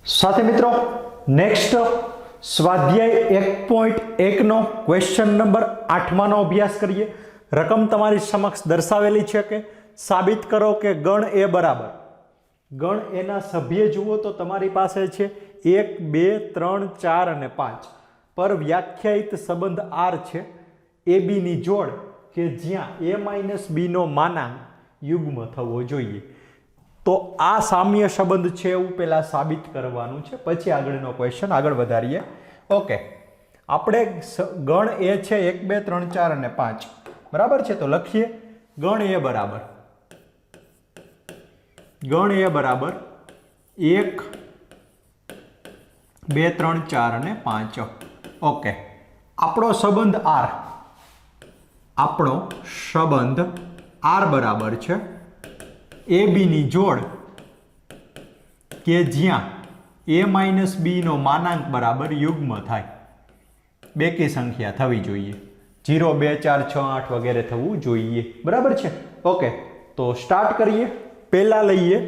સાથે મિત્રો નેક્સ્ટ સ્વાધ્યાય 1.1 નો ક્વેશ્ચન નંબર 8 નો અભ્યાસ કરીએ। રકમ તમારી સમક્ષ દર્શાવેલી છે કે સાબિત કરો કે ગણ એ બરાબર ગણ એના સભ્ય જુઓ તો તમારી પાસે છે 1 2 3 4 અને 5 પર વ્યાખ્યાયિત સંબંધ R છે AB ની જોડ કે જ્યાં a b નો માનાંક યુગ્મ થવો જોઈએ। તો આ સામ્ય સંબંધ છે એવું પહેલા સાબિત કરવાનું છે, પછી આગળનો ક્વેશ્ચન આગળ વધારીએ। ઓકે, આપણે ગણ એ છે 1 2 3 4 અને 5 બરાબર છે, તો લખીએ ગણ એ બરાબર 1 2 3 4 અને 5। ઓકે, આપણો સંબંધ R બરાબર છે AB ની જોડ કે જ્યાં a b નો માનાંક બરાબર યુગ્મ થાય, બેકી સંખ્યા થવી જોઈએ, 0 2 4 6 8 વગેરે થવું જોઈએ, બરાબર છે। ઓકે, તો સ્ટાર્ટ કરીએ। પહેલા લઈએ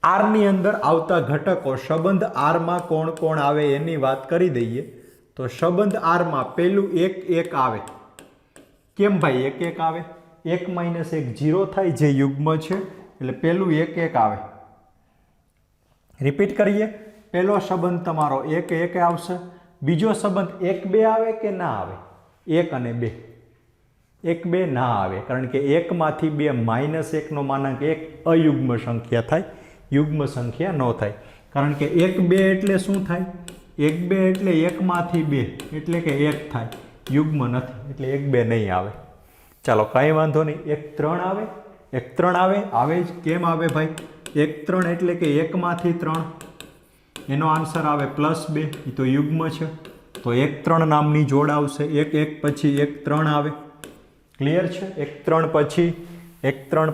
R ની અંદર આવતા ઘટકો, સંબંધ R માં કોણ કોણ આવે એની વાત કરી દઈએ। તો સંબંધ R માં પહેલું 1 1 આવે। કેમ ભાઈ 1 1 આવે? 1 - 1 0 થાય, જે યુગ્મ છે, એટલે પહેલું 1 1 આવે। રિપીટ કરીએ, પહેલો સંબંધ તમારો 1 1 આવશે। બીજો સંબંધ 1 2 આવે કે ના આવે? 1 અને 2 1 2 ના આવે, કારણ કે 1 માંથી 2 -1 નો માનાંક 1 અયુગ્મ સંખ્યા થાય, યુગ્મ સંખ્યા ન થાય, કારણ કે 1 2 એટલે શું થાય? 1 2 એટલે 1 માંથી 2 એટલે કે 1 થાય, યુગ્મ નથી, એટલે 1 2 નહીં આવે। ચાલો કાંઈ વાંધો નહીં, 1 3 આવે, 1 3 આવે જ। કેમ આવે ભાઈ? 1 3 એટલે કે 1 માંથી 3, એનો આન્સર આવે +2, એ તો યુગ્મ છે, તો 1 3 નામની જોડ આવશે। 1 1 પછી 1 3 આવે, ક્લિયર છે? 1 3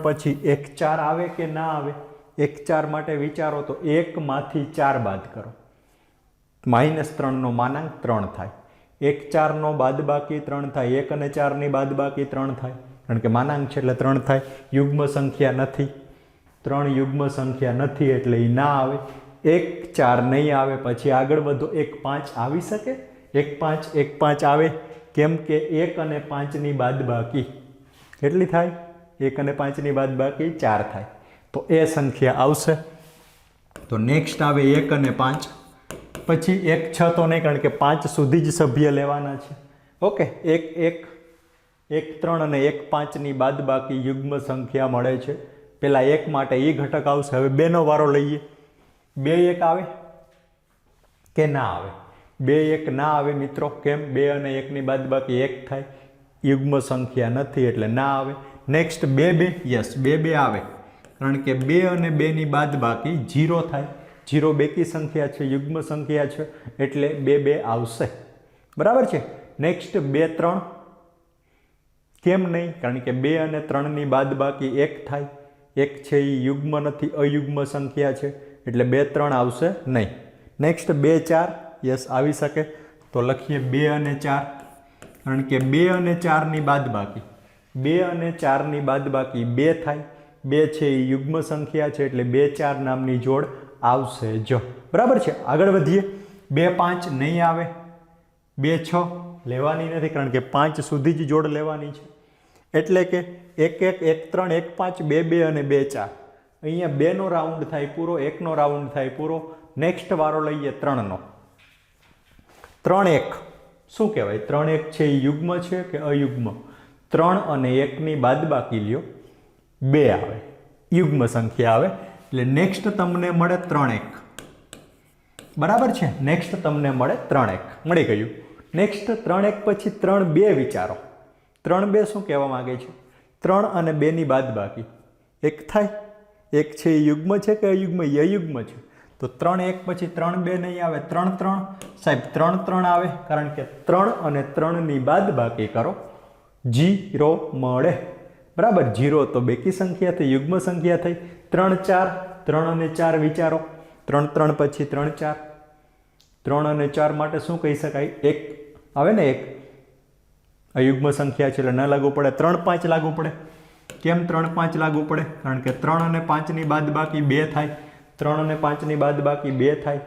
પછી 1 4 આવે કે ના આવે? 1 4 માટે વિચારો તો 1 માંથી 4 બાદ કરો, -3 નો માનાંક 3 થાય। 1 4 નો બાદબાકી 3 થાય, 1 અને 4 ની બાદબાકી 3 થાય, કારણ કે માનાંક છે એટલે 3 થાય, યુગ્મ સંખ્યા નથી, 3 યુગ્મ સંખ્યા નથી એટલે એ ના આવે। 1 4 નહીં આવે, પછી આગળ વધો, 1 5 આવી શકે? 1 5 આવે, કેમ કે 1 અને 5 ની બાદબાકી કેટલી થાય? 1 અને 5 ની બાદબાકી 4 થાય, તો એ સંખ્યા આવશે। તો નેક્સ્ટ આવે 1 અને 5, પછી 1 6 તો નહીં, કારણ કે 5 સુધી જ સભ્ય લેવાના છે। ઓકે, 1 1 1 3 અને 1 5 ની બાદબાકી યુગ્મ સંખ્યા મળે છે। પેલા 1 માટે એ ઘટક આવશે। હવે 2 નો વારો લઈએ। 2 1 આવે કે ના આવે? 2 1 ના આવે મિત્રો, કેમ? 2 અને 1 ની બાદબાકી 1 થાય, યુગ્મ સંખ્યા નથી એટલે ના આવે। નેક્સ્ટ 2 2, યસ 2 2 આવે, કારણ કે 2 અને 2 ની બાદબાકી 0 થાય, 0 બેકી સંખ્યા છે, યુગ્મ સંખ્યા છે, એટલે 2 2 આવશે, બરાબર છે। નેક્સ્ટ 2 3, કેમ નહીં? કારણ કે 2 અને 3 ની બાદબાકી 1 થાય, 1 છે એ યુગ્મ નથી, અયુગ્મ સંખ્યા છે, એટલે 2 3 આવશે નહીં। નેક્સ્ટ 2 4, યસ આવી શકે, તો લખીએ 2 અને 4, કારણ કે 2 અને 4 ની બાદબાકી 2 અને 4 ની બાદબાકી 2 થાય, 2 છે એ યુગ્મ સંખ્યા છે, એટલે 2 4 નામની જોડ આવશે જ, બરાબર છે। આગળ વધીએ। 2 5 નહીં આવે, 2 6 લેવાની નથી, કારણ કે 5 સુધી જ જોડ લેવાની છે, એટલે કે 1 1 1 3 1 5 2 2 અને 2 4, અહીંયા 2 નો રાઉન્ડ થાય પૂરો, 1 નો રાઉન્ડ થાય પૂરો। નેક્સ્ટ વારો લઈએ 3 નો। 3 1 શું કહેવાય? 3 1 છે એ યુગ્મ છે કે અયુગ્મ? 3 અને 1 ની બાદબાકી લ્યો, 2 આવે, યુગ્મ સંખ્યા આવે, એટલે નેક્સ્ટ તમને મળે 3 1, બરાબર છે। નેક્સ્ટ તમને મળે 3 1, મળી ગયું। નેક્સ્ટ 3 1 પછી 3 2 વિચારો। 3 2 શું કહેવા માંગે છે? 3 અને 2 ની બાદબાકી 1 થાય, 1 છે એ યુગ્મ છે કે અયુગ્મ? અયુગ્મ છે, તો 3 1 પછી 3 2 નહીં આવે, 3 3 સાહેબ 3 3 આવે, કારણ કે 3 અને 3 ની બાદબાકી કરો, 0 મળે, બરાબર। 0 તો બેકી સંખ્યા થઈ, યુગ્મ સંખ્યા થઈ। 3 4, 3 અને 4 વિચારો, 3 3 પછી 3 4, 3 અને 4 માટે શું કહી શકાય? 1 આવે ને, 1 અયુગ્મ સંખ્યા છે એટલે ન લાગુ પડે। 3 5 લાગુ પડે, કેમ 3 5 લાગુ પડે? કારણ કે 3 અને 5 ની બાદબાકી 2 થાય, 3 અને 5ની બાદબાકી 2 થાય.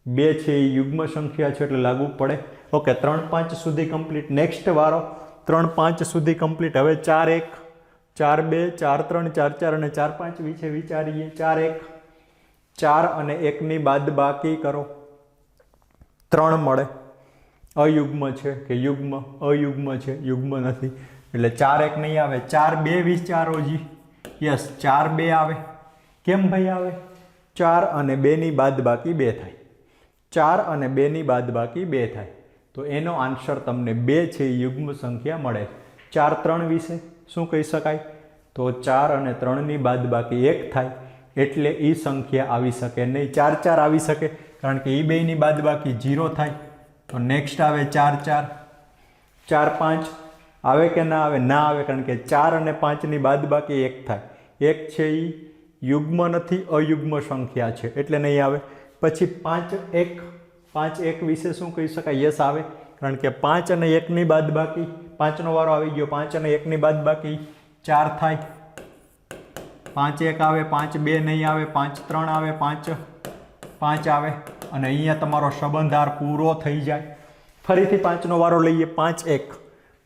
2 છે એ યુગ્મ સંખ્યા છે એટલે લાગુ પડે. ઓકે, 3 5 સુધી કમ્પ્લીટ. નેક્સ્ટ વારો 3 5 સુધી કમ્પ્લીટ. હવે 4 1 4 2 4 3 4 4 અને 4 5 વિશે વિચારીએ. 4 1 4 અને 1ની બાદબાકી કરો, 3 મળે. અયુગ્મ છે કે યુગ્મ? અયુગ્મ છે, યુગ્મ નથી એટલે 4 1 નહીં આવે. 4 2 વિચારો જી. યસ, 4 2 આવે. કેમ ભાઈ આવે? 4 અને 2ની બાદબાકી 2 થાય. 4 અને 2ની બાદબાકી 2 થાય તો એનો આન્સર તમને 2 છે એ યુગ્મ સંખ્યા મળે. 4 3 વિશે શું કહી શકાય? તો 4 અને 3ની બાદબાકી 1 થાય એટલે એ સંખ્યા આવી શકે નહીં. 4 4 આવી શકે કારણ કે એ બેની બાદબાકી 0 થાય. તો નેક્સ્ટ આવે 4 4. 4 5 આવે કે ના આવે? ના આવે કારણ કે 4 અને 5ની બાદબાકી 1 થાય. 1 છે એ યુગ્મ નથી, અયુગ્મ સંખ્યા છે એટલે નહીં આવે. પછી 5 1 5 1 વિશે શું કહી શકાય? યસ આવે કારણ કે 5 અને 1ની બાદબાકી, 5નો વારો આવી ગયો, 5 અને 1ની બાદબાકી 4 થાય. 5 1 આવે, 5 2 નહીં આવે, 5 3 આવે, 5 5 આવે અને અહીંયા તમારો સંબંધાર પૂરો થઈ જાય. ફરીથી 5નો વારો લઈએ. 5 1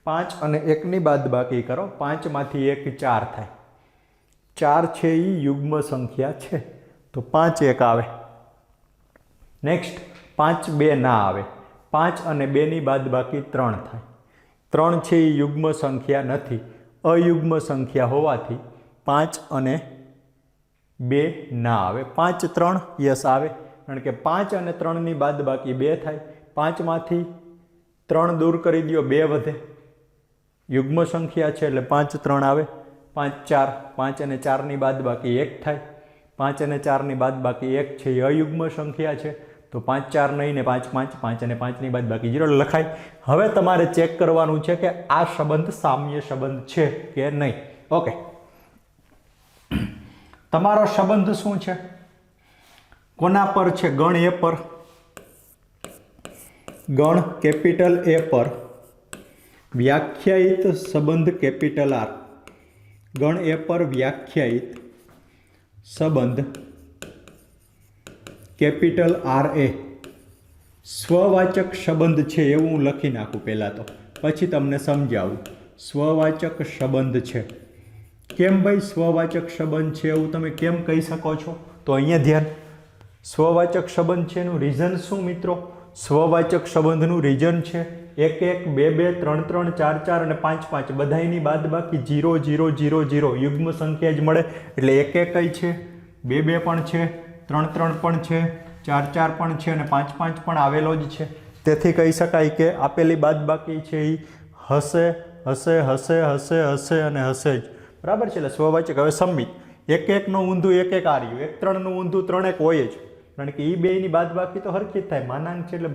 5 અને 1ની બાદબાકી કરો, 5માંથી 1 4 થાય. 4 છે એ યુગ્મ સંખ્યા છે તો 5 1 આવે. નેક્સ્ટ 5 2 ના આવે. 5 અને 2ની બાદબાકી 3 થાય. 3 છે એ યુગ્મ સંખ્યા નથી, અયુગ્મ સંખ્યા હોવાથી 5 અને 2 ના આવે. 5 3 યસ આવે કારણ કે 5 અને 3ની બાદબાકી 2 થાય. 5માંથી 3 દૂર કરી દો, 2 વધે. યુગ્મ સંખ્યા છે એટલે 5 3 આવે. 5 4 5 અને 4ની બાદબાકી 1 થાય. 5 અને 4ની બાદબાકી 1 છે એ અયુગ્મ સંખ્યા છે તો 5 4 નહીં ને 5 5 5 અને 5ની બાદબાકી 0 લખાય. હવે તમારે ચેક કરવાનું છે કે આ સંબંધ સામ્ય સંબંધ છે કે નહીં. ઓકે, તમારો સંબંધ શું છે? કોના પર છે? ગણ એ પર. ગણ કેપિટલ એ પર વ્યાખ્યાયિત સંબંધ કેપિટલ આર. ગણ એ પર વ્યાખ્યાયિત સંબંધ કેપિટલ આર એ સ્વવાચક સંબંધ છે એવું હું લખી નાખું પહેલાં તો, પછી તમને સમજાવું. સ્વવાચક સંબંધ છે. કેમ ભાઈ સ્વવાચક સંબંધ છે એવું તમે કેમ કહી શકો છો? તો અહીંયા ધ્યાન, સ્વવાચક સંબંધ છે એનું રીઝન શું મિત્રો? સ્વવાચક સંબંધનું રીઝન છે 1 1 2 2 3 3 4 4 અને 5 5 બધાયની બાદબાકી 0 0 0 0 યુગ્મ સંખ્યા જ મળે એટલે 1 1 છે, 2 2 પણ છે, 3 3 પણ છે, 4 4 પણ છે અને 5 5 પણ આવેલો જ છે. તેથી કહી શકાય કે આપેલી બાદબાકી છે એ હશે હશે હશે હશે હશે અને હશે જ. બરાબર છે? એટલે સ્વવાચક. હવે સંમિત 1 1 નું ઊંધું 1 1 આર્યું, 1 3 નું ઊંધું 3 1 હોય જ કારણ કે એ બેની બાદબાકી તો હરખી જ થાય. માનાંક છે એટલે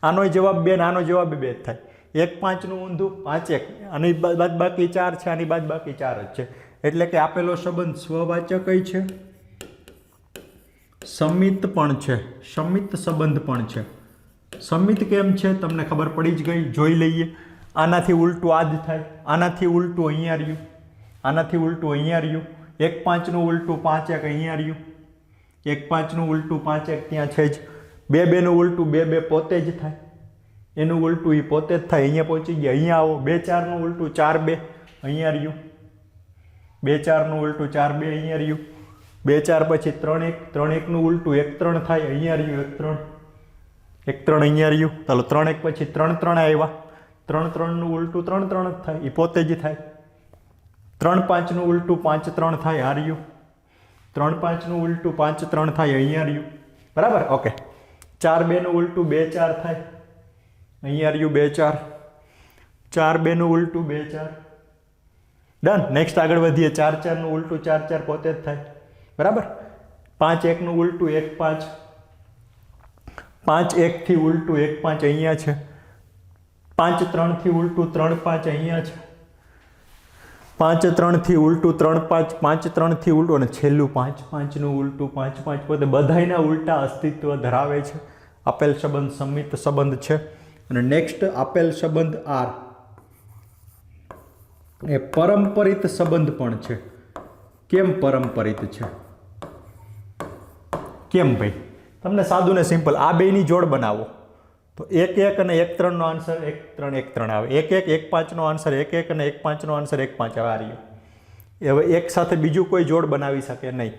આનો જવાબ 2 આનો જવાબ 2 જ થાય. 1 5 નું ઊંધું 5 1, આની બાદબાકી 4 છે, આની બાદબાકી 4 જ છે એટલે કે આપેલો સંબંધ સ્વવાચક છે, સંમિત પણ છે, સંમિત સંબંધ પણ છે. સંમિત કેમ છે તમને ખબર પડી જ ગઈ. જોઈ લઈએ. આનાથી ઉલટું આ જ થાય, આનાથી ઉલટું અહીંયા રહ્યું, આનાથી ઉલટું અહીંયા રહ્યું. 1 5 નું ઉલટું 5 1 અહીંયા રહ્યું. 1 5 નું ઉલટું 5 1 ત્યાં છે જ. 2 2 નું ઉલટું 2 2 પોતે જ થાય, એનું ઉલટું એ પોતે જ થાય. અહીંયા પહોંચી ગયા. અહીંયા આવો. 2 4 નું ઉલટું 4 2 અહીંયા રહ્યું. 2 4 નું ઉલટું 4 2 અહીંયા રહ્યું. 2 4 પછી 3 1 3 1 નું ઉલટું 1 3 થાય, અહીંયા રહ્યું 1 3 1 3 અહીંયા રહ્યું. ચાલો 3 1 પછી 3 3 આવ્યા. 3 3 નું ઉલટું 3 3 જ થાય, એ પોતે જ થાય. 3 5 નું ઉલટું 5 3 થાય, આ રહ્યું. 3 5 નું ઉલટું 5 3 થાય, અહીંયા રહ્યું. બરાબર? ઓકે. 4 2 નું ઉલટું 2 4 થાય, અહીંયા રહ્યું 2 4. 4 2 નું ઉલટું 2 4. ડન. નેક્સ્ટ આગળ વધીએ. 4 4 નું ઉલટું 4 4 પોતે જ થાય. બરાબર? 5 1 નું ઉલટું 1 5. 5 1 થી ઉલટું 1 5 અહીંયા છે. 5 3 થી ઉલટું 3 5 અહીંયા છે. 5 3 થી ઉલટું 3 5, 5 3 થી ઉલટું અને છેલ્લું 5 5 નું ઉલટું 5 5 પોતે બધાયના ઉલટા અસ્તિત્વ ધરાવે છે. આપેલ સંબંધ સંમિત સંબંધ છે. અને નેક્સ્ટ આપેલ સંબંધ આર એ પરંપરિત સંબંધ પણ છે. કેમ પરંપરિત છે? કેમ ભાઈ? તમને સાદું ને સિમ્પલ આ બેની જોડ બનાવો તો 1 1 અને 1 3 નો આન્સર 1 3 1 3 આવે. 1 1 1 5 નો આન્સર 1 1 અને 1 5 નો આન્સર 1 5 આવે. આ રહ્યો. હવે એક સાથે બીજું કોઈ જોડ બનાવી શકે નહીં.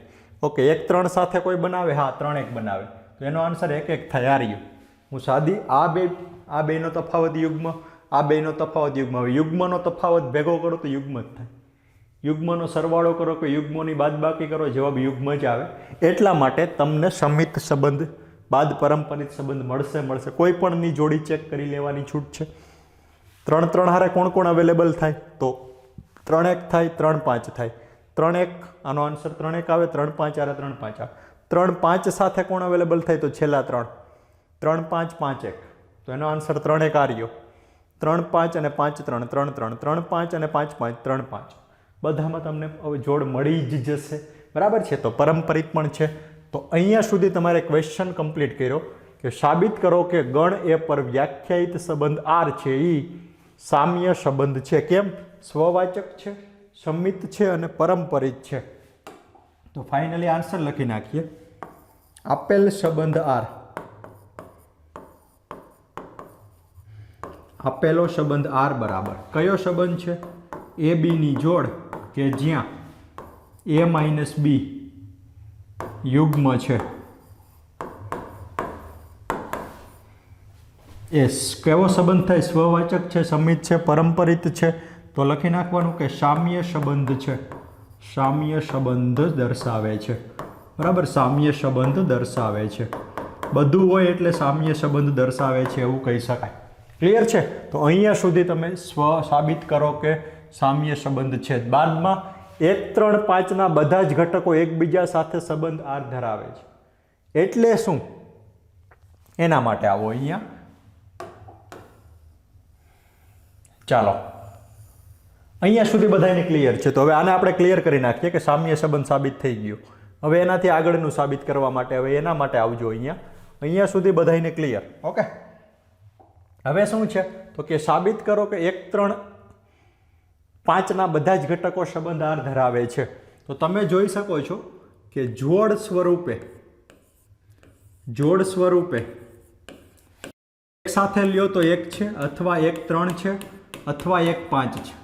ઓકે, 1 3 સાથે કોઈ બનાવે? હા, 3 1 બનાવે તો એનો આન્સર 1 1 થાય. આ રહ્યું. હું સાદી આ બેનો તફાવત યુગ્મ, આ બેનો તફાવત યુગ્મ. હવે યુગ્મનો તફાવત ભેગો કરો તો યુગ્મ જ થાય. યુગ્મનો સરવાળો કરો કે યુગ્મોની બાદબાકી કરો, જવાબ યુગ્મ જ આવે. એટલા માટે તમને સમિત સંબંધ બાદ પરંપરિત સંબંધ મળશે. કોઈ પણની જોડી ચેક કરી લેવાની છૂટ છે. 3 3 હારે કોણ કોણ અવેલેબલ થાય? તો 3 1 થાય, 3 5 થાય. 3 1 આનો આન્સર 3 1 આવે, 3 5 આરે 3 5 આવે. 3 5 સાથે કોણ અવેલેબલ થાય? તો છેલ્લા 3 3 5 5 1 તો એનો આન્સર 3 1 આવ્યો. 3 5 અને 5 3 3 3 3 5 અને 5 5 3 5 બધામાં તમને હવે જોડ મળી જ જશે. બરાબર છે? તો પરંપરિત પણ છે. તો અહીંયા સુધી તમારે ક્વેશ્ચન કમ્પ્લીટ કર્યો કે સાબિત કરો કે ગણ એ પર વ્યાખ્યાયિત સંબંધ આર છે એ સામ્ય સંબંધ છે. કેમ? સ્વવાચક છે, સમિત છે અને પરંપરિત છે. તો ફાઇનલી આન્સર લખી નાખીએ. આપેલ સંબંધ આર, આપેલો સંબંધ આર બરાબર કયો સંબંધ છે? એ બીની જોડ કે જ્યાં a - b યુગ્મ છે. એસ કેવો સંબંધ થાય? સ્વવાચક છે, સમિત છે, પરંપરિત છે. તો લખી નાખવાનું કે સામ્ય સંબંધ છે. સામ્ય સંબંધ દર્શાવે છે. બરાબર? સામ્ય સંબંધ દર્શાવે છે. બધું હોય એટલે સામ્ય સંબંધ દર્શાવે છે એવું કહી શકાય. ક્લિયર છે? તો અહીંયા સુધી તમે સાબિત કરો કે સામ્ય સંબંધ છે. બાદમાં 1 3 5 ના બધા જ ઘટકો એકબીજા સાથે સંબંધ આર ધરાવે છે. એટલે શું? એના માટે આવો અહીંયા. ચાલો, અહીંયા સુધી બધાને ક્લિયર છે. તો હવે આને આપણે ક્લિયર કરી નાખીએ કે સામ્ય સંબંધ સાબિત થઈ ગયો. હવે એનાથી આગળનું સાબિત કરવા માટે હવે એના માટે આવજો અહીંયા. અહીંયા સુધી બધાને ક્લિયર? ઓકે. હવે શું છે? તો કે સાબિત કરો કે 1 3 5 ના બધા જ ઘટકો સંબંધ આર ધરાવે છે. તો તમે જોઈ શકો છો કે જોડ સ્વરૂપે એક સાથે લ્યો તો 1 છે, અથવા 1 3 છે, અથવા 1 5 છે.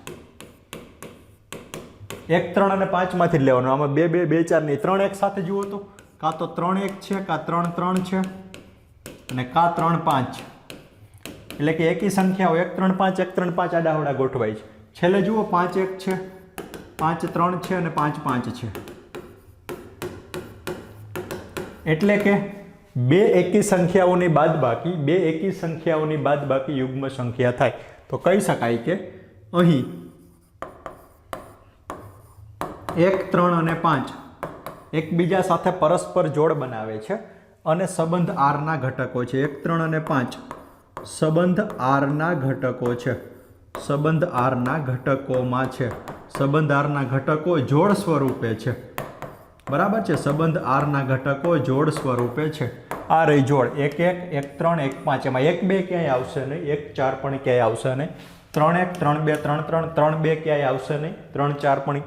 1 3 અને 5 માંથી જ લેવાનું. આમાં 2 2 2 4 નહીં. 3 1 સાથે જુઓ તો કાં તો 3 1 છે, કાં 3 3 છે અને કાં 3 5. એટલે કે એકી સંખ્યાઓ 1 3 5 1 3 5 આડાવડા ગોઠવાય છે. છેલ્લે જુઓ 5 1 છે, 5 3 છે અને 5 5 છે. એટલે કે બે એકી સંખ્યાઓની બાદબાકી યુગ્મ સંખ્યા થાય. તો કહી શકાય કે અહીં 1 3 અને 5 એકબીજા સાથે પરસ્પર જોડ બનાવે છે અને સંબંધ આરના ઘટકો છે. 1 3 અને 5 સંબંધ આરના ઘટકો છે. સંબંધ આરના ઘટકોમાં છે. સંબંધ આરના ઘટકો જોડ સ્વરૂપે છે. બરાબર છે? સંબંધ આરના ઘટકો જોડ સ્વરૂપે છે. આ રહી જોડ 1 1 1 3 1 5. એમાં 1 2 ક્યાંય આવશે નહીં, 1 4 પણ ક્યાંય આવશે નહીં. 3 1 3 2 3 3 3 2 ક્યાંય આવશે નહીં, 3 4 પણ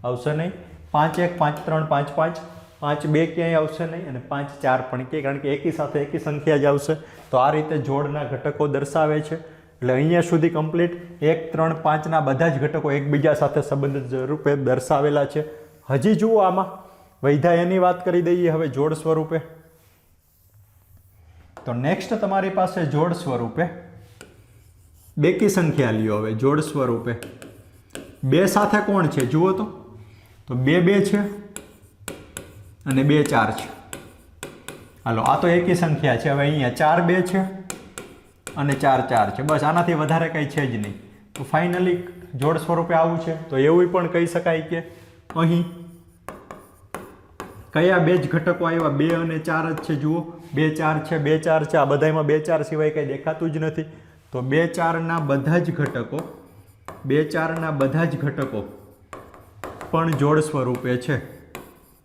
આવશે નહીં. 5 1 5 3 5 5 5 2 ક્યાંય આવશે નહીં અને 5 4 પણ ક્યાંય, કારણ કે એકી સાથે એકી સંખ્યા જ આવશે. તો આ રીતે જોડના ઘટકો દર્શાવે છે. એટલે અહીંયા સુધી કમ્પ્લીટ. 1 3 5 ના બધા જ ઘટકો એકબીજા સાથે સંબંધિત રૂપે દર્શાવેલા છે. હજી જુઓ આમાં વૈધા એની વાત કરી દઈએ હવે જોડ સ્વરૂપે. તો નેક્સ્ટ તમારી પાસે જોડ સ્વરૂપે બેકી સંખ્યા લ્યો. હવે જોડ સ્વરૂપે 2 સાથે કોણ છે જુઓ તો 2 2 છે અને 2 4 છે. હાલો, આ તો એકી સંખ્યા છે. હવે અહીંયા 4 2 છે અને 4 4 છે. બસ, આનાથી વધારે કંઈ છે જ નહીં. તો ફાઇનલી જોડ સ્વરૂપે આવું છે. તો એવું પણ કહી શકાય કે અહીં કયા બે જ ઘટકો આવ્યા? 2 અને 4 જ છે. જુઓ 2 4 છે, 2 4 છે. આ બધામાં 2 4 સિવાય કંઈ દેખાતું જ નથી. તો 2 4 ના બધા જ ઘટકો 2 4 ના બધા જ ઘટકો પણ જોડ સ્વરૂપે છે.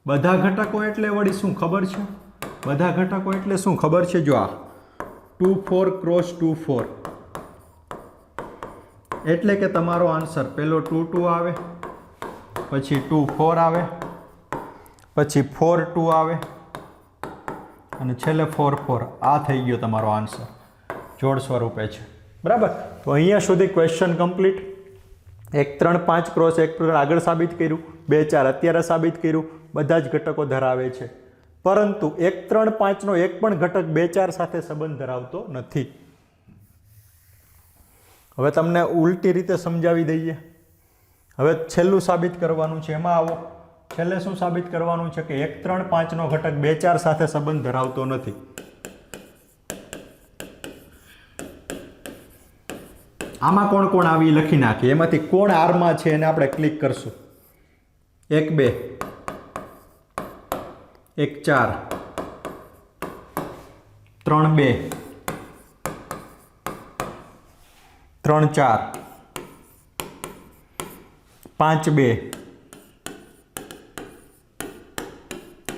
બધા ઘટકો એટલે વળી શું ખબર છે? બધા ઘટકો એટલે શું ખબર છે? જો આ 2 4 ક્રોસ 2 4 એટલે કે તમારો આન્સર પેલો 2 2 આવે, પછી 2 4 આવે, પછી 4 2 આવે, અને છેલ્લે 4 4 આ થઈ ગયો તમારો આન્સર, જોડ સ્વરૂપે છે, બરાબર. તો અહીંયા સુધી ક્વેશ્ચન કમ્પ્લીટ. 1 3 5 ક્રોસ 1 3 આગળ સાબિત કર્યું, 2 4 અત્યારે સાબિત કર્યું, બધા જ ઘટકો ધરાવે છે, પરંતુ 1 3 5 નો એક પણ ઘટક 2 4 સાથે સંબંધ ધરાવતો નથી. હવે તમને ઉલટી રીતે સમજાવી દઈએ. હવે છેલ્લું સાબિત કરવાનું છે, એમાં આવો. છેલ્લે શું સાબિત કરવાનું છે કે 1 3 5 નો ઘટક 2 4 સાથે સંબંધ ધરાવતો નથી. આમાં કોણ કોણ આવી લખી નાખીએ, એમાંથી કોણ આરમાં છે એને આપણે ક્લિક કરશું. 1 2 1 4 3 2 3 4 5 2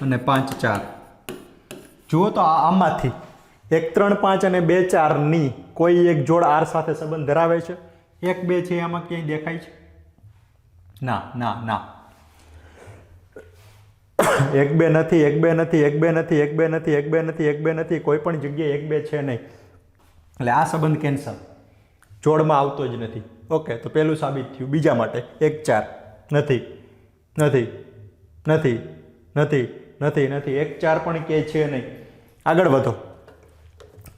અને 5 4. જુઓ તો આમાંથી 1 3 5 અને 2 4 ની કોઈ એક જોડ આર સાથે સંબંધ ધરાવે છે? 1 2 છે આમાં ક્યાંય દેખાય છે? ના ના ના. 1 2 નથી, 1 2 નથી, 1 2 નથી, 1 2 નથી, 1 2 નથી, 1 2 નથી, કોઈ પણ જગ્યાએ 1 2 છે નહીં. એટલે આ સંબંધ કેન્સલ, જોડમાં આવતો જ નથી. ઓકે, તો પહેલું સાબિત થયું. બીજા માટે 1 4 નથી નથી નથી નથી નથી નથી, 1 4 પણ ક્યાંય છે નહીં. આગળ વધો.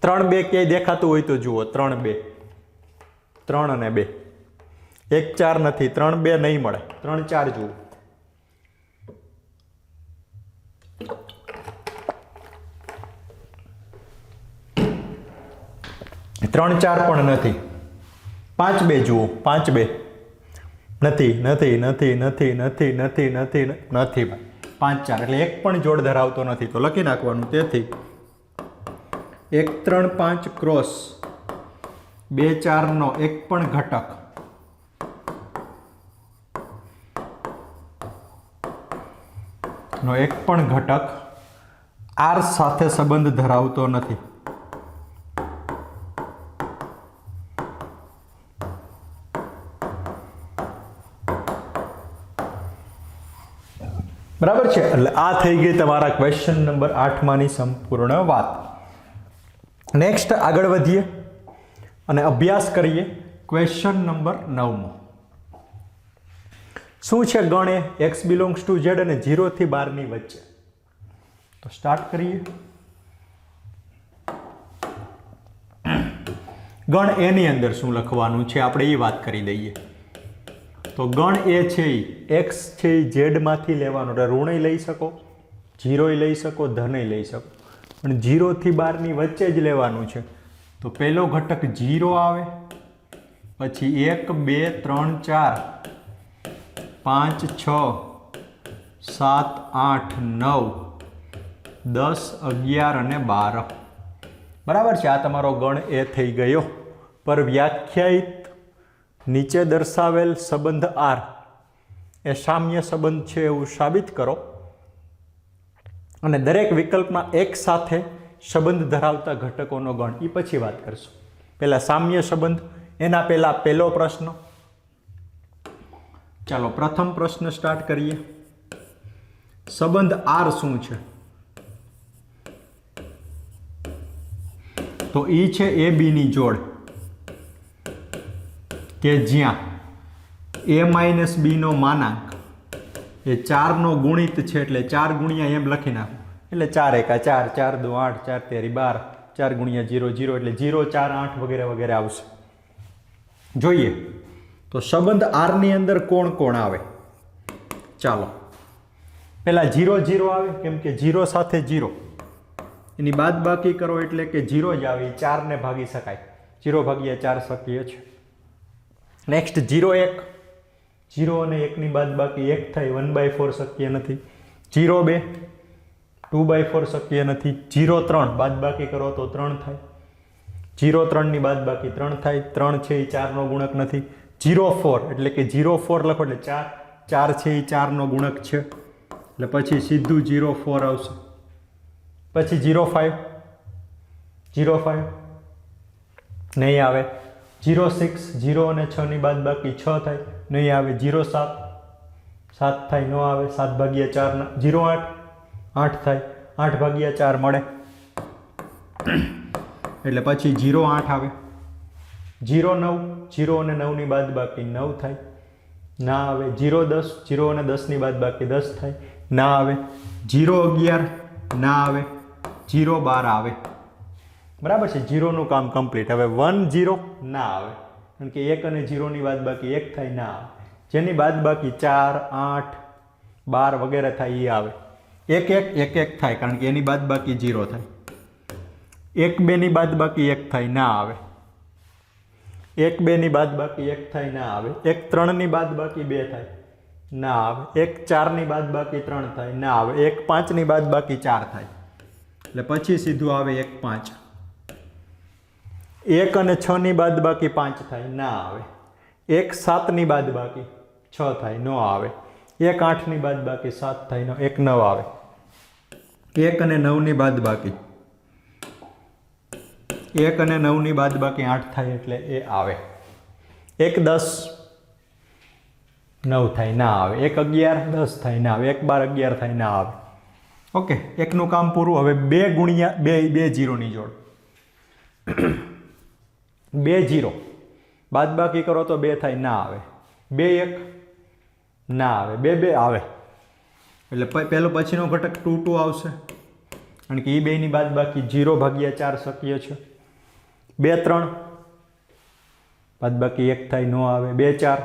3 2 ક્યાંય દેખાતું હોય તો જુઓ. 3 2 3 અને 2 1 4 નથી, 3 2 નહીં મળે. 3 4 જુઓ. 3 4 પણ નથી. 5 2 જુઓ. 5 2 નથી નથી નથી નથી નથી નથી નથી નથી. 5 4 એટલે એક પણ જોડ ધરાવતો નથી. તો લખી નાખવાનું. તેથી 1 3 5 ક્રોસ 2 4 નો એક પણ ઘટક આર સાથે સંબંધ ધરાવતો નથી. બરાબર છે. એટલે આ થઈ ગઈ તમારા ક્વેશ્ચન નંબર 8 માની સંપૂર્ણ વાત. નેક્સ્ટ આગળ વધીએ અને અભ્યાસ કરીએ ક્વેશ્ચન નંબર 9 શું છે? ગણ એ x બિલોંગ્સ ટુ z અને 0 થી 12 ની વચ્ચે. તો સ્ટાર્ટ કરીએ. ગણ એ ની અંદર શું લખવાનું છે આપણે એ વાત કરી દઈએ. તો ગણ એ છે x છે z માંથી લેવાનો, એટલે ઋણય લઈ શકો, 0 લઈ શકો, ધનય લઈ શકો, પણ 0 થી 12 ની વચ્ચે જ લેવાનું છે. તો પહેલો ઘટક 0 આવે, પછી 1 2 3 4 5 6 7 8 9 10 11 અને 12. બરાબર છે. આ તમારો ગણ એ થઈ ગયો. પર વ્યાખ્યાયિત નીચે દર્શાવેલ સંબંધ આર એ સામ્ય સંબંધ છે એવું સાબિત કરો અને દરેક વિકલ્પમાં એક સાથે સંબંધ ધરાવતા ઘટકોનો ગણ. એ પછી વાત કરશું. પહેલા સામ્ય સંબંધ, એના પહેલા પહેલો પ્રશ્ન. ચાલો પ્રથમ પ્રશ્ન સ્ટાર્ટ કરીએ. સંબંધ આર શું છે? તો એ છે એ બી ની જોડ કે જ્યાં a માઇનસ બી નો માનાંક એ 4 નો ગુણિત છે, એટલે 4 ગુણ્યા એમ લખી નાખો, એટલે 4 એકા 4 4 દુ 8 4 તેરી 12 4 ગુણ્યા 0 0 એટલે 0 4 8 વગેરે વગેરે આવશે. જોઈએ તો સંબંધ આર ની અંદર કોણ કોણ આવે? ચાલો પહેલા 0 0 આવે, કેમ કે 0 સાથે 0 એની બાદ બાકી કરો એટલે કે 0 જ આવે. 4 ને ભાગી શકાય, 0 ભાગ્યા 4 શક્ય છે. નેક્સ્ટ 0 1, 0 અને 1 ની બાદ બાકી 1 થાય, 1/4 શક્ય નથી. 0 2, 2/4 શક્ય નથી. 0 3 બાદ બાકી કરો તો 3 થાય. 0 3 ની બાદ બાકી 3 થાય. 3 છે એ 4 નો ગુણક નથી. 0 4 એટલે કે 0 4 લખો એટલે 4 4 છે એ 4 નો ગુણક છે, એટલે પછી સીધું 0 4 આવશે. પછી 0 5 નહીં આવે. 0 6, 0 અને 6 ની બાદ બાકી 6 થાય, નહીં આવે. 0 7 થાય, ન આવે. 7 ભાગ્યા 4 0 8 8 થાય, 8 ભાગ્યા 4 મળે. એટલે પછી 0 8 આવે, 0 9, 0 અને 9 બાદ બાકી 9 થાય, ના આવે. 0 10, 0 અને 10 બાદ બાકી 10 થાય, ના આવે. 0 11 ના આવે, 0 12 આવે. બરાબર છે, 0નું કામ કમ્પ્લીટ. હવે 1 0 ના આવે, કારણ કે 1 અને 0 બાદ બાકી 1 થાય, ના આવે. જેની બાદ બાકી 4 8 12 વગેરે થાય એ આવે. 1 1 1 1 થાય, કારણ કે એની બાદ બાકી 0 થાય. 1 2 બાદ બાકી 1 થાય, ના આવે. 1 2 બાદ બાકી 1 થાય, ના આવે. 1 3 બાદ બાકી 2 થાય, ના આવે. 1 4 બાદ બાકી 3 થાય, ના આવે. 1 5 બાદ બાકી 4 થાય. એટલે પછી સીધું આવે 1 5. 1 અને 6 બાદ બાકી 5 થાય, ના આવે. 1 7 બાદ બાકી 6 થાય, ન આવે. 1 8 બાદ બાકી 7 થાય, 1 9 આવે. 1 અને 9 બાદ બાકી 1 અને 9 બાદ બાકી 8 થાય, એટલે એ આવે. 1 10 9 થાય, ના આવે. 1 11 10 થાય, ના આવે. 1 12 11 થાય, ના આવે. ઓકે, એકનું કામ પૂરું. હવે 2 ગુણ્યા 2 0ની જોડ, 2 0 બાદ બાકી કરો તો 2 થાય, ના આવે. 2 1 ના આવે. 2 2 આવે. એટલે પહેલો પછીનો ઘટક 2 2 આવશે, કારણ કે એ બેની બાદ બાકી 0 ભાગ્યા 4 શક્ય છે. 2 3 બાદ બાકી 1 થાય, ન આવે. 2 4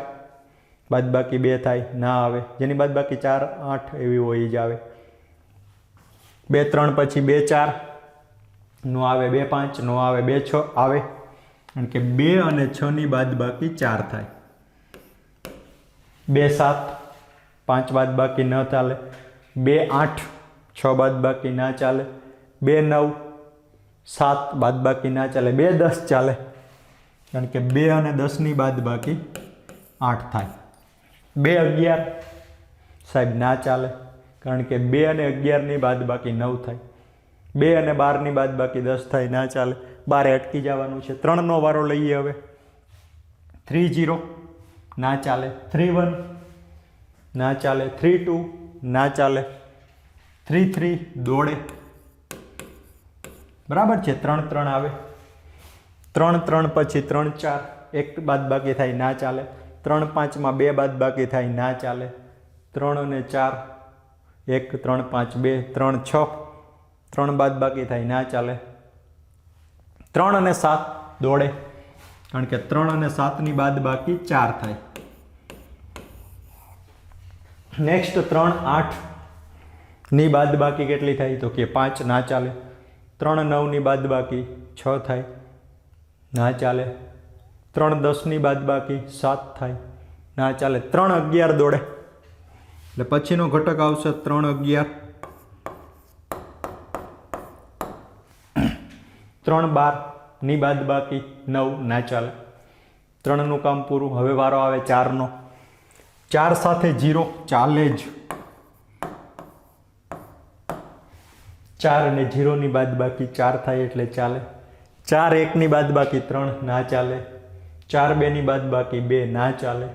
બાદ બાકી 2 થાય, ના આવે. જેની બાદ બાકી 4 8 એવી હોય જ આવે. 2 3 પછી 2 4 નો આવે. 2 5 નો આવે. 2 6 આવે, કારણ કે 2 અને 6 બાદ બાકી 4 થાય. 2 7 5 બાદ બાકી ન ચાલે. 2 8 6 બાદ બાકી ના ચાલે. 2 9 7 બાદ બાકી ના ચાલે. 2 10 ચાલે, કારણ કે 2 અને 10 બાદ બાકી 8 થાય. 2 11 સાહેબ ના ચાલે, કારણ કે 2 અને 11 બાદ બાકી 9 થાય. 2 અને 12 બાદ બાકી 10 થાય, ના ચાલે. 12 અટકી જવાનું છે. 3નો વારો લઈએ હવે. 3 0 ના ચાલે. 3 1 ના ચાલે. 3 2 ના ચાલે. 3 3 દોડે. બરાબર છે. 3 3 આવે. 3 3 પછી 3 4 1 બાદ બાકી થાય, ના ચાલે. 3 5 માં 2 બાદ બાકી થાય, ના ચાલે. 3 અને 4 1 3 5 2 3 6 3 બાદ બાકી થાય, ના ચાલે. 3 અને 7 દોડે, કારણ કે 3 અને 7 બાદ બાકી 4 થાય. નેક્સ્ટ 3 8 બાદ બાકી કેટલી થાય, તો કે 5, ના ચાલે. 3 9 બાદ બાકી 6 થાય, ના ચાલે. 3 10 બાદ બાકી 7 થાય, ના ચાલે. 3 11 દોડે, એટલે પછીનો ઘટક આવશે 3 11. 3 12 બાદ બાકી 9, ના ચાલે. 3નું કામ પૂરું. હવે વારો આવે 4નો. 4 સાથે 0 ચાલે જ. 4 અને 0 બાદ બાકી 4 થાય, એટલે ચાલે. 4 1 બાદ બાકી 3, ના ચાલે. 4 2 બાદ બાકી 2, ના ચાલે.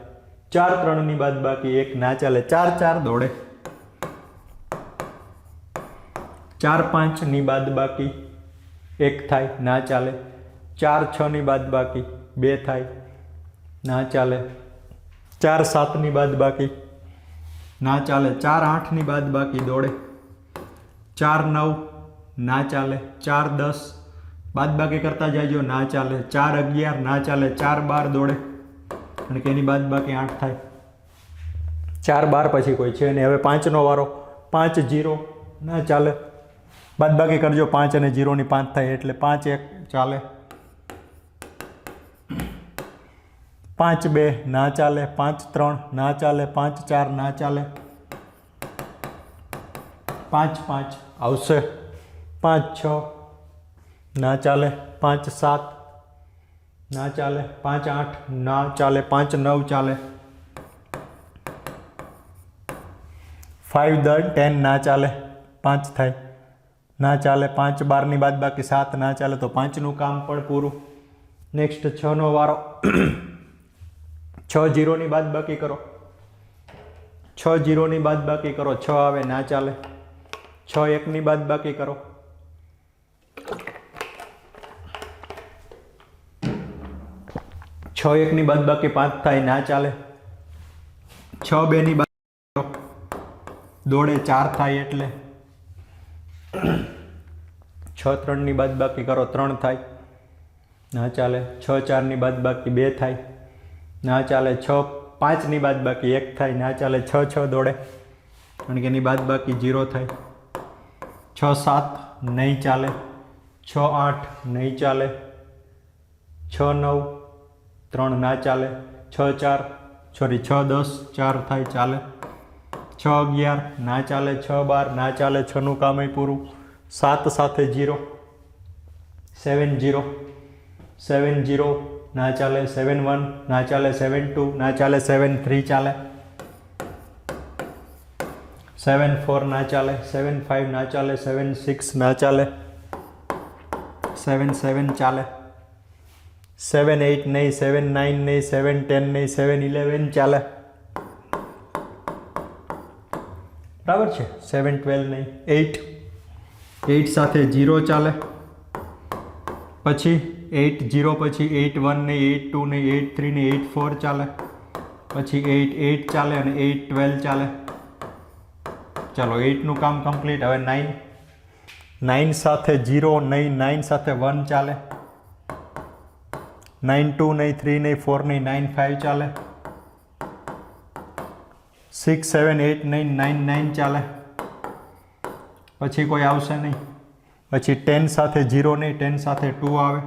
4 3 બાદ બાકી 1, ના ચાલે. 4 4 દોડે. 4 5 બાદ બાકી 1 થાય, ના ચાલે. 4 6 બાદ બાકી 2 થાય, ના ચાલે. 4 7 બાદ બાકી, ના ચાલે. 4 8 બાદ બાકી દોડે. 4 9 ના ચાલે. 4 10 બાદ બાકી કરતા જાયજો, ના ચાલે. 4 11 ના ચાલે. 4 12 દોડે, કારણ કે એની બાદ બાકી 8 થાય. 4 12 પછી કોઈ છે નહીં. હવે 5નો વારો. 5 0 ના ચાલે. બાદ બાકી કરજો. 5 અને 0 5 થાય, એટલે 5 1 ચાલે. 5 2 ના ચાલે. 5 3 ના ચાલે. 5 4 ના ચાલે. 5 5 આવશે. 5 6 ના ચાલે. 5 7 ના ચાલે. 5 8 ના ચાલે. 5 9 ચાલે. 5 10 ના ચાલે. 5 થાય, ના ચાલે. 5 12 બાદ બાકી 7, ના ચાલે. તો 5નું કામ પણ પૂરું. નેક્સ્ટ 6નો વારો. 6 0 બાદ બાકી કરો. 6 0 બાદ બાકી કરો. 6 આવે, ના ચાલે. 6 1 બાદ બાકી કરો. 6 1 બાદબાકી 5 થાય, ના ચાલે. 6 2 દોડે 4 થાય એટલે. 6 3 બાદબાકી કરો 3 થાય, ના ચાલે. 6 4 બાદબાકી 2 થાય, ના ચાલે. 6 5 બાદબાકી 1 થાય, ના ચાલે. 6 6 દોડે કારણ કે એની બાદબાકી 0 થાય. 6 7 નહીં ચાલે. 6 8 નહીં ચાલે. 6 9 3 ના ચાલે. 6 4 6 10 4 થાય, ચાલે. 6 11 ના ચાલે. 6 12 ના ચાલે. 6 નું કામ પૂરું. 7 સાથે 0. 7 0 7 0 ના ચાલે. 7 1 ના ચાલે. 7 2 ના ચાલે. 7 3 ચાલે. 7 4 ના ચાલે. 7 5 ના ચાલે. 7 6 ના ચાલે. 7 7 ચાલે. 7 8 નહીં. 7 9 નહીં. 7 10 નહીં. 7 11 ચાલે. બરાબર છે. 7 12 નહીં. 8 સાથે 0 ચાલે. પછી 8 0 પછી 8 1 નહીં. 8 2 નહીં. 8 3 નહીં. 8 4 ચાલે. પછી 8 8 ચાલે અને 8 12 ચાલે. ચાલો 8 નું કામ કમ્પ્લીટ. હવે 9 સાથે 0 નહીં. 9 સાથે 1 ચાલે. 9 2 નહીં. 3 નહીં. 4 નહીં. 9 5 ચાલે. 6 7 8 નહીં. 9 9 ચાલે. પછી કોઈ આવશે નહીં. પછી 10 સાથે 0 નહીં. 10 સાથે 2 આવે.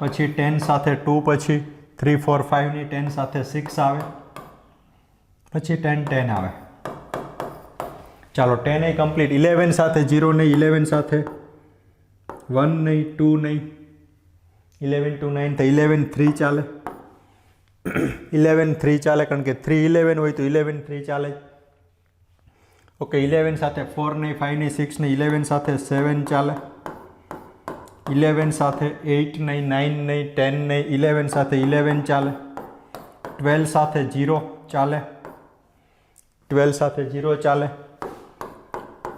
પછી 10 સાથે 2 પછી 3 4 5 નહીં. 10 સાથે 6 આવે. પછી 10 10 આવે. ચાલો 10 એ કમ્પ્લીટ. 11 સાથે 0 નહીં. 11 સાથે 1 નહીં. 2 નહીં. 11 2 9 તો 11 3 ચાલે. 11 3 ચાલે કારણ કે 3 11 હોય તો 11 3 ચાલે. ઓકે 11 સાથે 4 નહીં. 5 નહીં. 6 નહીં. 11 સાથે 7 ચાલે. 11 સાથે 8 નહીં. 9 નહીં. 10 નહીં. 11 સાથે 11 ચાલે. 12 સાથે 0 ચાલે. 12 સાથે 0 ચાલે.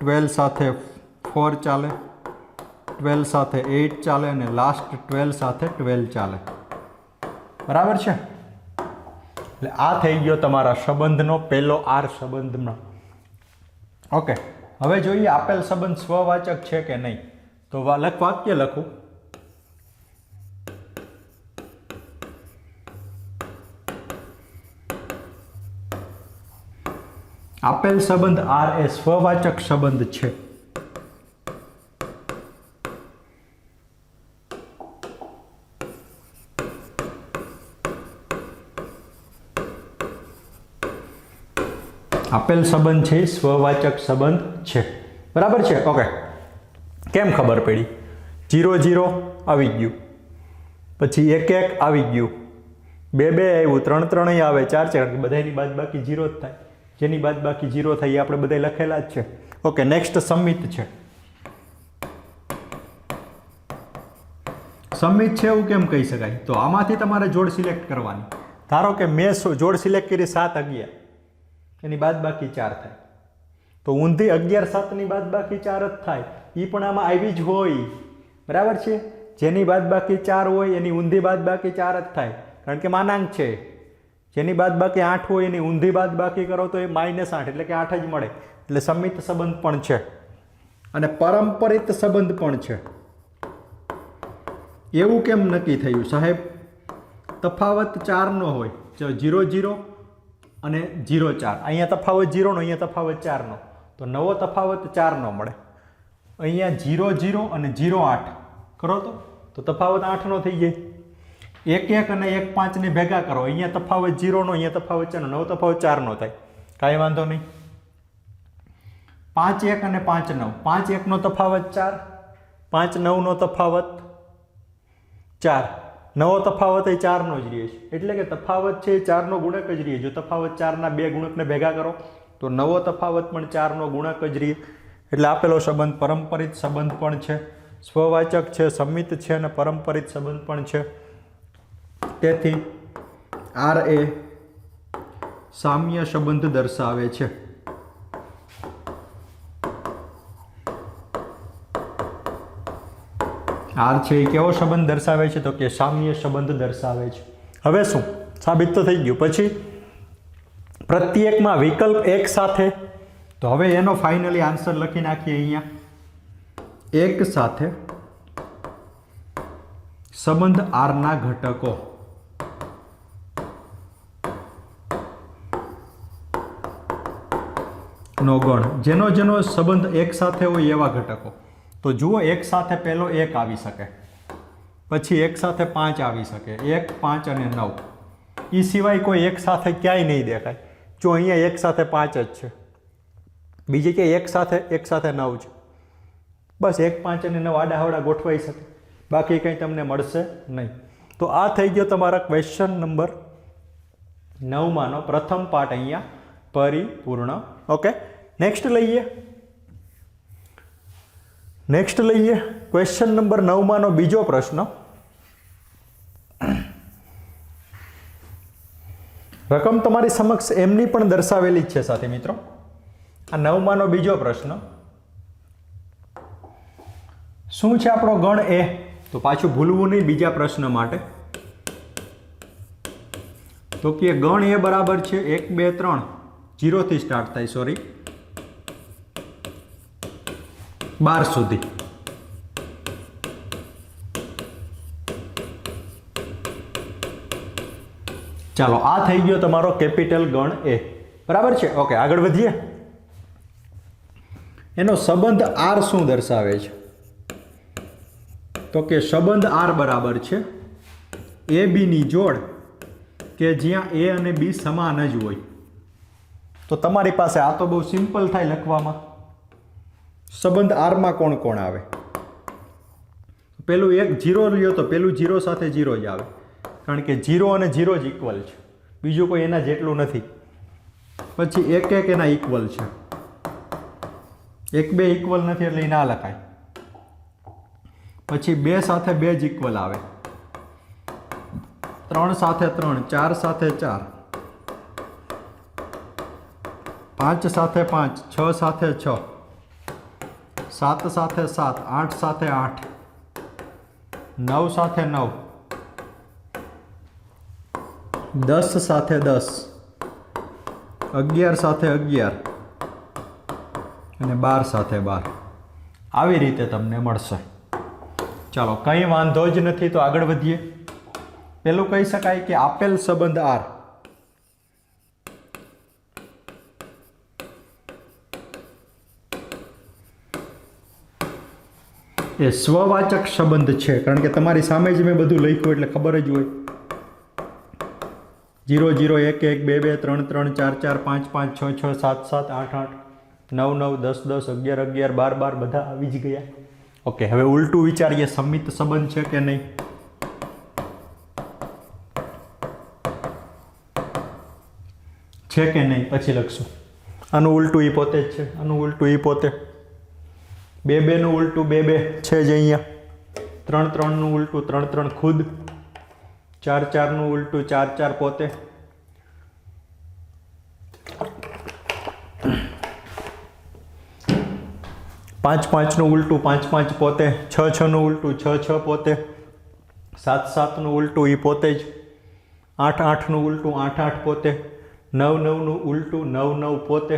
12 સાથે 4 ચાલે. 12 સાથે 8 ચાલે અને લાસ્ટ 12 સાથે 12 ચાલે. બરાબર છે. એટલે આ થઈ ગયો તમારા સંબંધનો પહેલો આર સંબંધમાં. ઓકે હવે જોઈએ આપેલ સંબંધ સ્વવાચક છે કે નહીં. તો વાક્ય લખું. આપેલ સંબંધ આર એ સ્વવાચક સંબંધ છે. આપેલ સંબંધ છે સ્વવાચક સંબંધ છે. બરાબર છે. ઓકે કેમ ખબર પડી? 0 0 આવી ગયું. પછી 1 1 આવી ગયું. 2 2 આવ્યું. 3 3 આવે. 4 4 બધાની બાદબાકી 0 જ થાય. જેની બાદબાકી 0 થાય એ આપણે બધા લખેલા જ છે. ઓકે નેક્સ્ટ સમિત છે. સમિત છે એવું કેમ કહી શકાય? તો આમાંથી તમારે જોડ સિલેક્ટ કરવાની. ધારો કે મેં જોડ સિલેક્ટ કરી 7 11 એની બાદબાકી 4 થાય. તો ઊંધી 11 7 ની બાદબાકી 4 જ થાય. એ પણ આમાં આવી જ હોય. બરાબર છે. જેની બાદબાકી 4 હોય એની ઊંધી બાદબાકી 4 જ થાય કારણ કે માનાંક છે. જેની બાદબાકી 8 હોય એની ઊંધી બાદબાકી કરો તો એ -8 એટલે કે 8 જ મળે. એટલે સમિત સંબંધ પણ છે અને પરંપરિત સંબંધ પણ છે. એવું કેમ નક્કી થયું સાહેબ? તફાવત 4 નો હોય. 0 0 અને 0 4. અહીંયા તફાવત 0 નો, અહીંયા તફાવત 4 નો. તો નવો તફાવત 4 નો મળે. અહીંયા 0 0 અને 0 8 કરો તો તફાવત 8 નો થઈ જાય. 1 1 અને 1 5 ને ભેગા કરો. અહીંયા તફાવત 0 નો, અહીંયા તફાવત 4 નો. નવો તફાવત 4 નો થાય. કાંઈ વાંધો નહીં. 5 1 અને 5 9. 5 1 નો તફાવત 4. 5 9 નો તફાવત 4. નવો તફાવત એ 4 નો જ રહે છે. એટલે કે તફાવત છે 4 નો ગુણક જ રહે. જો તફાવત 4 ના 2 ગુણકને ભેગા કરો તો નવો તફાવત પણ 4 નો ગુણક જ રહે. એટલે આપેલો સંબંધ પરંપરિત સંબંધ પણ છે, સ્વવાચક છે, સમિત છે અને પરંપરિત સંબંધ પણ છે. તેથી આર એ સામ્ય સંબંધ દર્શાવે છે. આર છે એ કેવો સંબંધ દર્શાવે છે? તો કે સામ્ય સંબંધ દર્શાવે છે. હવે શું સાબિત તો થઈ ગયું. પછી પ્રત્યેકમાં વિકલ્પ એક સાથે, તો હવે એનો ફાઇનલી આન્સર લખી નાખીએ અહીંયા. એક સાથે સંબંધ આરના ઘટકો. નો ગણ, જેનો જેનો સંબંધ એક સાથે હોય એવા ઘટકો. તો જુઓ, એક સાથે પહેલો 1 આવી શકે, પછી એક સાથે 5 આવી શકે, 1, 5 અને 9. એ સિવાય કોઈ એક સાથે ક્યાંય નહીં દેખાય. જો અહીંયા એક સાથે 5 જ છે, બીજી કે એક સાથે 9 છે. બસ 1, 5 અને 9 આડાહવડા ગોઠવાઈ શકે, બાકી કંઈ તમને મળશે નહીં. તો આ થઈ ગયો તમારા ક્વેશ્ચન નંબર 9માંનો પ્રથમ પાર્ટ અહીંયા પરિપૂર્ણ. ઓકે, નેક્સ્ટ લઈએ ક્વેશ્ચન નંબર 9માંનો બીજો પ્રશ્ન. રકમ તમારી સમક્ષ એમની પણ દર્શાવેલી જ છે સાથી મિત્રો. આ 9માંનો બીજો પ્રશ્ન શું છે? આપણો ગણ એ. તો પાછું ભૂલવું નહીં બીજા પ્રશ્ન માટે. તો કે ગણ એ બરાબર છે 1, 2, 3, 0 થી સ્ટાર્ટ થાય, સોરી 12 સુધી. ચાલો, આ થઈ ગયો તમારો કેપિટલ ગણ એ. બરાબર છે. ઓકે, આગળ વધીએ. એનો સંબંધ આર શું દર્શાવે છે? તો કે સંબંધ આર બરાબર છે એ બી ની જોડ કે જ્યાં એ અને બી સમાન જ હોય. તો તમારી પાસે આ તો બહુ સિમ્પલ થાય લખવામાં. સંબંધ આરમાં કોણ કોણ આવે? પેલું એક 0 લ્યો તો પેલું 0 સાથે 0 જ આવે, કારણ કે 0 અને 0 જ ઇક્વલ છે, બીજું કોઈ એના જેટલું નથી. પછી 1, 1 એના ઇક્વલ છે, 1, 2 ઇક્વલ નથી એટલે એ ના લખાય. પછી 2 સાથે 2 જ ઇક્વલ આવે, 3 સાથે 3, 4 સાથે 4, 5 સાથે 5, 6 સાથે 6, 7 સાથે 7, 8 સાથે 8, 9 સાથે 9, 10 સાથે 10, 11 સાથે 11 અને 12 સાથે 12. આવી રીતે તમને મળશે. ચાલો, કંઈ વાંધો જ નથી. તો આગળ વધીએ. પેલું કહી શકાય કે આપેલ સંબંધ આર એ સ્વવાચક સંબંધ છે, કારણ કે તમારી સામે જ મેં બધું લખ્યું એટલે ખબર જ હોય. 0, 0, 1, 1, 2, 2, 3, 3, 4, 4, 5, 5, 6, 6, 7, 7, 8, 8, 9, 9, 10, 10, 11, 11, 12, 12 બધા આવી જ ગયા. ઓકે, હવે ઉલટું વિચારીએ, સમિત સંબંધ છે કે નહીં? છે કે નહીં પછી લખશું. આનું ઉલટું ઈ પોતે જ છે, આનું ઉલટું ઈ પોતે. 2, 2 નું ઉલટું 2, 2 છે જ અહીંયા. 3, 3 નું ઉલટું 3, 3 ખુદ. 4, 4 નું ઉલટું 4, 4 પોતે. 5, 5 નું ઉલટું 5, 5 પોતે. 6, 6 નું ઉલટું 6, 6 પોતે. 7, 7 નું ઉલટું એ પોતે જ. 8, 8 નું ઉલટું 8, 8 પોતે. 9, 9 નું ઉલટું 9, 9 પોતે.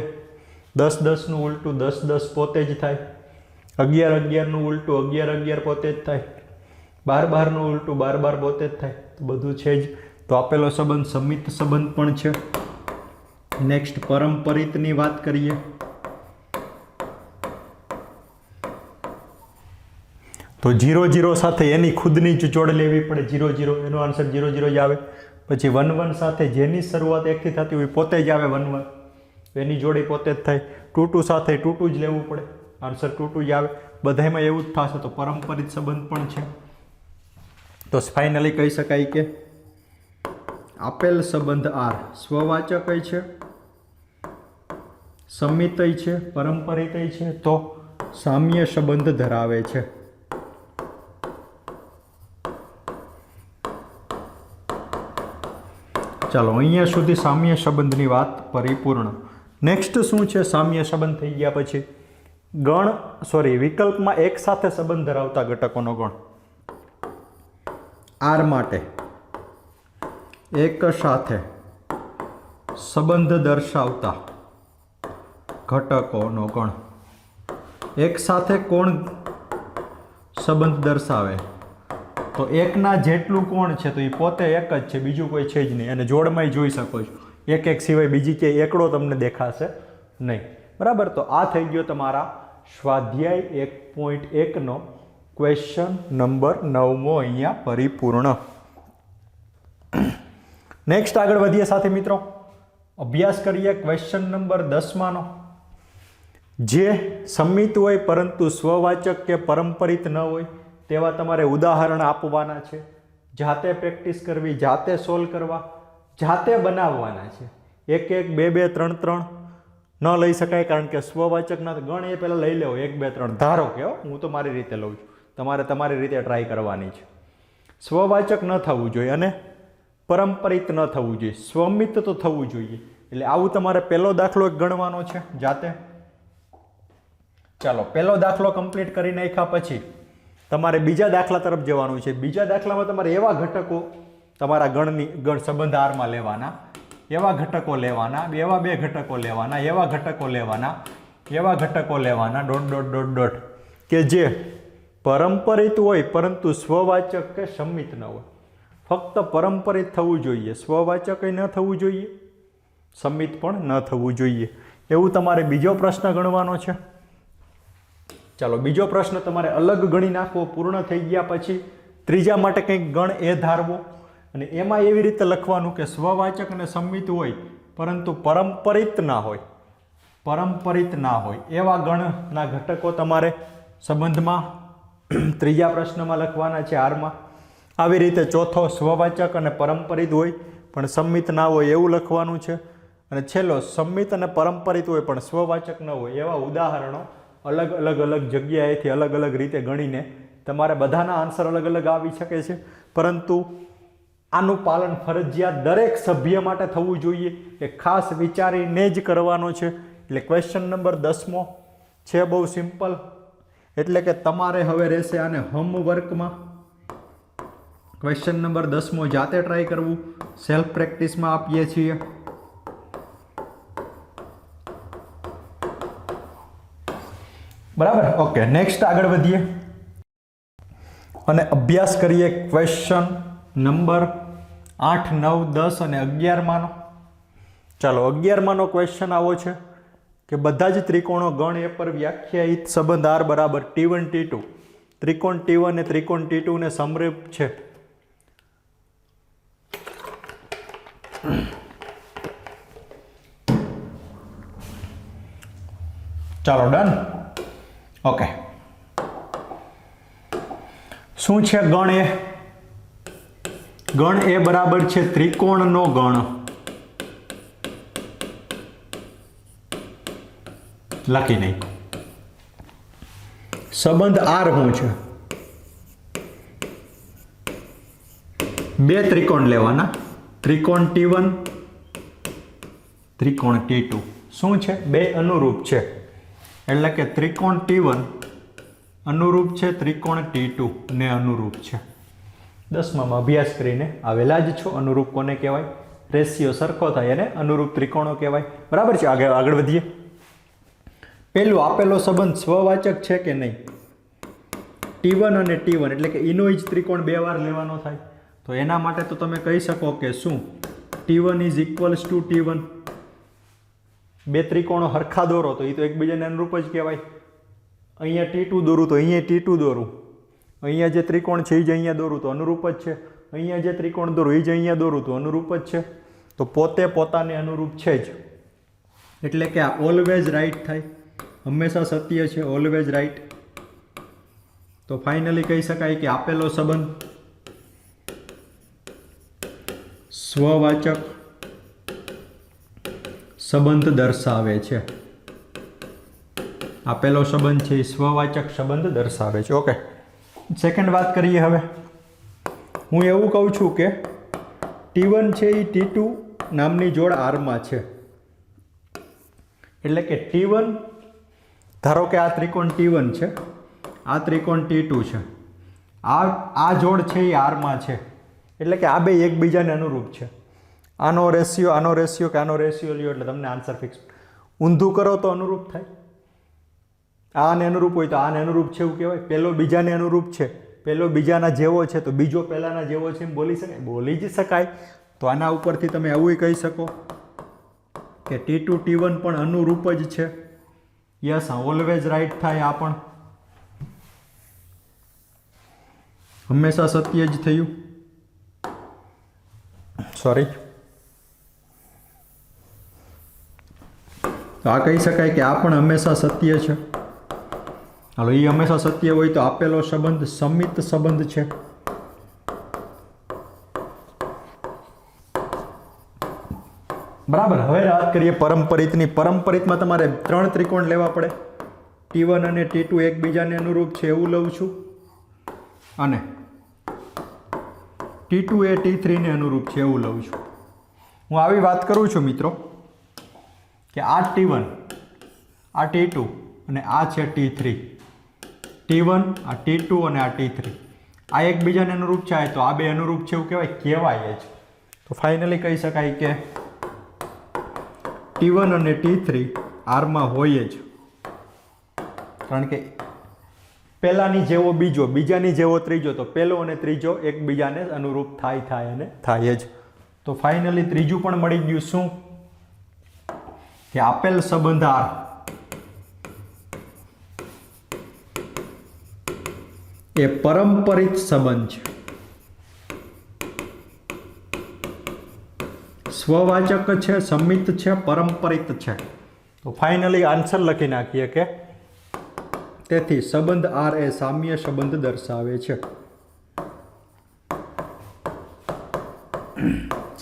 10, 10 નું ઉલટું 10, 10 પોતે જ થાય. 11, 11 નું ઉલટું 11, 11 પોતે જ થાય. 12, 12 નું ઉલટું 12, 12 પોતે જ થાય. તો બધું છે જ. તો આપેલો સંબંધ સમિત સંબંધ પણ છે. નેક્સ્ટ પરંપરિતની વાત કરીએ. તો 0, 0 સાથે એની ખુદની જ જોડ લેવી પડે. 0, 0 એનો આન્સર 0, 0 જ આવે. પછી 1, 1 સાથે જેની શરૂઆત 1 થી થતી હોય પોતે જ આવે 1, 1, એની જોડી પોતે જ થાય. 2, 2 સાથે 2, 2 જ લેવું પડે, આન્સર 2, 2 જ આવે. બધામાં એવું જ થશે. તો પરંપરિત સંબંધ પણ છે. તો ફાઇનલી કહી શકાય કે આપેલ સંબંધ આર સ્વવાચક છે, સમિત છે, પરંપરિત છે, તો સામ્ય સંબંધ ધરાવે છે. ચાલો, અહીંયા સુધી સામ્ય સંબંધની વાત પરિપૂર્ણ. નેક્સ્ટ શું છે? સામ્ય સંબંધ થઈ ગયા પછી વિકલ્પમાં એક સાથે સંબંધ ધરાવતા ઘટકોનો ગણ. આર માટે એક સાથે સંબંધ દર્શાવતા ઘટકોનો ગણ. એક સાથે કોણ સંબંધ દર્શાવે? તો એકના જેટલું કોણ છે તો એ પોતે એક જ છે, બીજું કોઈ છે જ નહીં. અને જોડમાંય જોઈ શકો છો, એક એક સિવાય બીજી ક્યાંય એકડો તમને દેખાશે નહીં. બરાબર. તો આ થઈ ગયો તમારા સ્વાધ્યાય 1.1નો ક્વેશ્ચન નંબર 9 અહીંયા પરિપૂર્ણ. નેક્સ્ટ આગળ વધીએ સાથે મિત્રો, અભ્યાસ કરીએ ક્વેશ્ચન નંબર 10માંનો. જે સંમિત હોય પરંતુ સ્વવાચક કે પરંપરિત ન હોય તેવા તમારે ઉદાહરણ આપવાના છે. જાતે પ્રેક્ટિસ કરવી, જાતે સોલ્વ કરવા, જાતે બનાવવાના છે. 1 1 2 2 3 3 ન લઈ શકાય, કારણ કે સ્વવાચકના ગણ એ પહેલાં લઈ લેવો 1 2 3. ધારો કે હું તો મારી રીતે લઉં છું, તમારે તમારી રીતે ટ્રાય કરવાની છે. સ્વવાચક ન થવું જોઈએ અને પરંપરિત ન થવું જોઈએ, સ્વમિત તો થવું જોઈએ. એટલે આવું તમારે પહેલો દાખલો એક ગણવાનો છે જાતે. ચાલો, પહેલો દાખલો કમ્પ્લીટ કરી નાખ્યા પછી તમારે બીજા દાખલા તરફ જવાનું છે. બીજા દાખલામાં તમારે એવા ઘટકો તમારા ગણ સંબંધ આરમાં લેવાના, એવા ઘટકો લેવાના, એવા 2 ઘટકો લેવાના, એવા ઘટકો લેવાના, એવા ઘટકો લેવાના ... કે જે પરંપરિત હોય પરંતુ સ્વવાચક કે સંમિત ન હોય. ફક્ત પરંપરિત થવું જોઈએ, સ્વવાચક ન થવું જોઈએ, સંમિત પણ ન થવું જોઈએ. એવું તમારે બીજો પ્રશ્ન ગણવાનો છે. ચાલો, બીજો પ્રશ્ન તમારે અલગ ગણી નાખવો. પૂર્ણ થઈ ગયા પછી ત્રીજા માટે કંઈક ગણ એ ધારવો અને એમાં એવી રીતે લખવાનું કે સ્વવાચક અને સંમિત હોય પરંતુ પરંપરિત ના હોય, પરંપરિત ના હોય એવા ગણના ઘટકો તમારે સંબંધમાં ત્રીજા પ્રશ્નમાં લખવાના છે આરમાં. આવી રીતે ચોથો સ્વવાચક અને પરંપરિત હોય પણ સંમિત ના હોય એવું લખવાનું છે. અને છેલ્લો સંમિત અને પરંપરિત હોય પણ સ્વવાચક ન હોય એવા ઉદાહરણો અલગ અલગ જગ્યાએથી અલગ અલગ રીતે ગણીને તમારે બધાના આન્સર અલગ અલગ આવી શકે છે, પરંતુ આનું પાલન ફરજિયાત દરેક સભ્ય માટે થવું જોઈએ. એ ખાસ વિચારીને જ કરવાનો છે. એટલે ક્વેશ્ચન નંબર 10મો છે બહુ સિમ્પલ. એટલે કે તમારે હવે રહેશે આને હોમવર્કમાં ક્વેશ્ચન નંબર 10મો જાતે ટ્રાય કરવું. સેલ્ફ પ્રેક્ટિસમાં આપીએ છીએ. બરાબર. ઓકે, નેક્સ્ટ આગળ વધીએ અને અભ્યાસ કરીએ ક્વેશ્ચન નંબર 8 9 10 અને 11માંનો. ચાલો, 11માંનો ક્વેશ્ચન આવો છે કે બધા જ ત્રિકોણો ગણ એ પર વ્યાખ્યાયિત સંબંધ આર બરાબર T1 T2, ત્રિકોણ T1 અને ત્રિકોણ T2 ને સમરૂપ છે. ચાલો, ડન. ઓકે, શું છે ગણ એ? ગણ એ બરાબર છે ત્રિકોણનો ગણ. લખી નહીં. સંબંધ આર શું છે? 2 ત્રિકોણ લેવાના, ત્રિકોણ T1, ત્રિકોણ T2. શું છે? 2 અનુરૂપ છે. એટલે કે ત્રિકોણ T1 અનુરૂપ છે ત્રિકોણ T2 ને અનુરૂપ છે. 10માં અભ્યાસ કરીને આવેલા જ છો. અનુરૂપ કોને કહેવાય? રેશિયો સરખો થાય એને અનુરૂપ ત્રિકોણો કહેવાય. બરાબર છે. આગળ વધીએ. પહેલું આપેલો સંબંધ સ્વવાચક છે કે નહીં? T1 અને T1 એટલે કે એનો જ ત્રિકોણ 2 વાર લેવાનો થાય. તો એના માટે તો તમે કહી શકો કે શું T1 is equals to T1. 2 ત્રિકોણો હરખા દોરો તો એ તો એકબીજાને અનુરૂપ જ કહેવાય. અહીંયા T2 દોરું તો અહીંયા T2 દોરું, અહીંયા જે ત્રિકોણ છે એ જ અહીંયા દોરું તો અનુરૂપ જ છે, અહીંયા જે ત્રિકોણ દોરું એ જ અહીંયા દોરું તો અનુરૂપ જ છે. તો પોતે પોતાને અનુરૂપ છે જ. એટલે કે આ ઓલવેઝ રાઈટ થાય, હંમેશા સત્ય છે, ઓલવેઝ રાઈટ. તો ફાઇનલી કહી શકાય કે આપેલો સંબંધ સ્વવાચક સંબંધ દર્શાવે છે. આપેલો સંબંધ છે એ સ્વવાચક સંબંધ દર્શાવે છે. ઓકે, સેકન્ડ વાત કરીએ. હવે હું એવું કહું છું કે T1 છે એ T2 નામની જોડ આરમાં છે. એટલે કે T1, ધારો કે આ ત્રિકોણ T1 છે, આ ત્રિકોણ T2 છે. આ જોડ છે એ આરમાં છે એટલે કે આ બે એકબીજાને અનુરૂપ છે. આનો રેશિયો કે આનો રેશિયો લ્યો એટલે તમને આન્સર ફિક્સ. ઊંધું કરો તો અનુરૂપ થાય. આને અનુરૂપ હોય તો આને અનુરૂપ છે એવું કહેવાય. પહેલો બીજાને અનુરૂપ છે, પહેલો બીજાના જેવો છે તો બીજો પહેલાના જેવો છે એમ બોલી શકાય? બોલી જ શકાય. તો આના ઉપરથી તમે એવું કહી શકો કે T2 T1 પણ અનુરૂપ જ છે. યસ, ઓલવેઝ રાઈટ થાય. આ પણ હંમેશા સત્ય જ થયું. સોરી, તો આ કહી શકાય કે આ પણ હંમેશા સત્ય છે. હાલો, એ હંમેશા સત્ય હોય તો આપેલો સંબંધ સમિત સંબંધ છે. બરાબર. હવે વાત કરીએ પરંપરિતની. પરંપરિતમાં તમારે 3 ત્રિકોણ લેવા પડે. T1 અને T2 એકબીજાને અનુરૂપ છે એવું લઉં છું, અને T2 એ T3 ને અનુરૂપ છે એવું લઉં છું. હું આવી વાત કરું છું મિત્રો કે આ T1, આ T2 અને આ છે T3. T1, આ T2 અને આ T3 આ એકબીજાને અનુરૂપ છે તો આ બે અનુરૂપ છે એવું કહેવાય જ. તો ફાઇનલી કહી શકાય કે T1 અને T3 આરમાં હોય જ, કારણ કે પહેલાની જેવો બીજો, બીજાની જેવો ત્રીજો, તો પહેલો અને ત્રીજો એકબીજાને અનુરૂપ થાય અને થાય જ. તો ફાઇનલી ત્રીજું પણ મળી ગયું. શું? કે આપેલ સંબંધ R એ પરંપરિત સંબંધ છે. સ્વવાચક છે, સમિત છે, પરંપરિત છે. તો ફાઇનલી આન્સર લખી નાખીએ કે તેથી સંબંધ R એ સામ્ય સંબંધ દર્શાવે છે.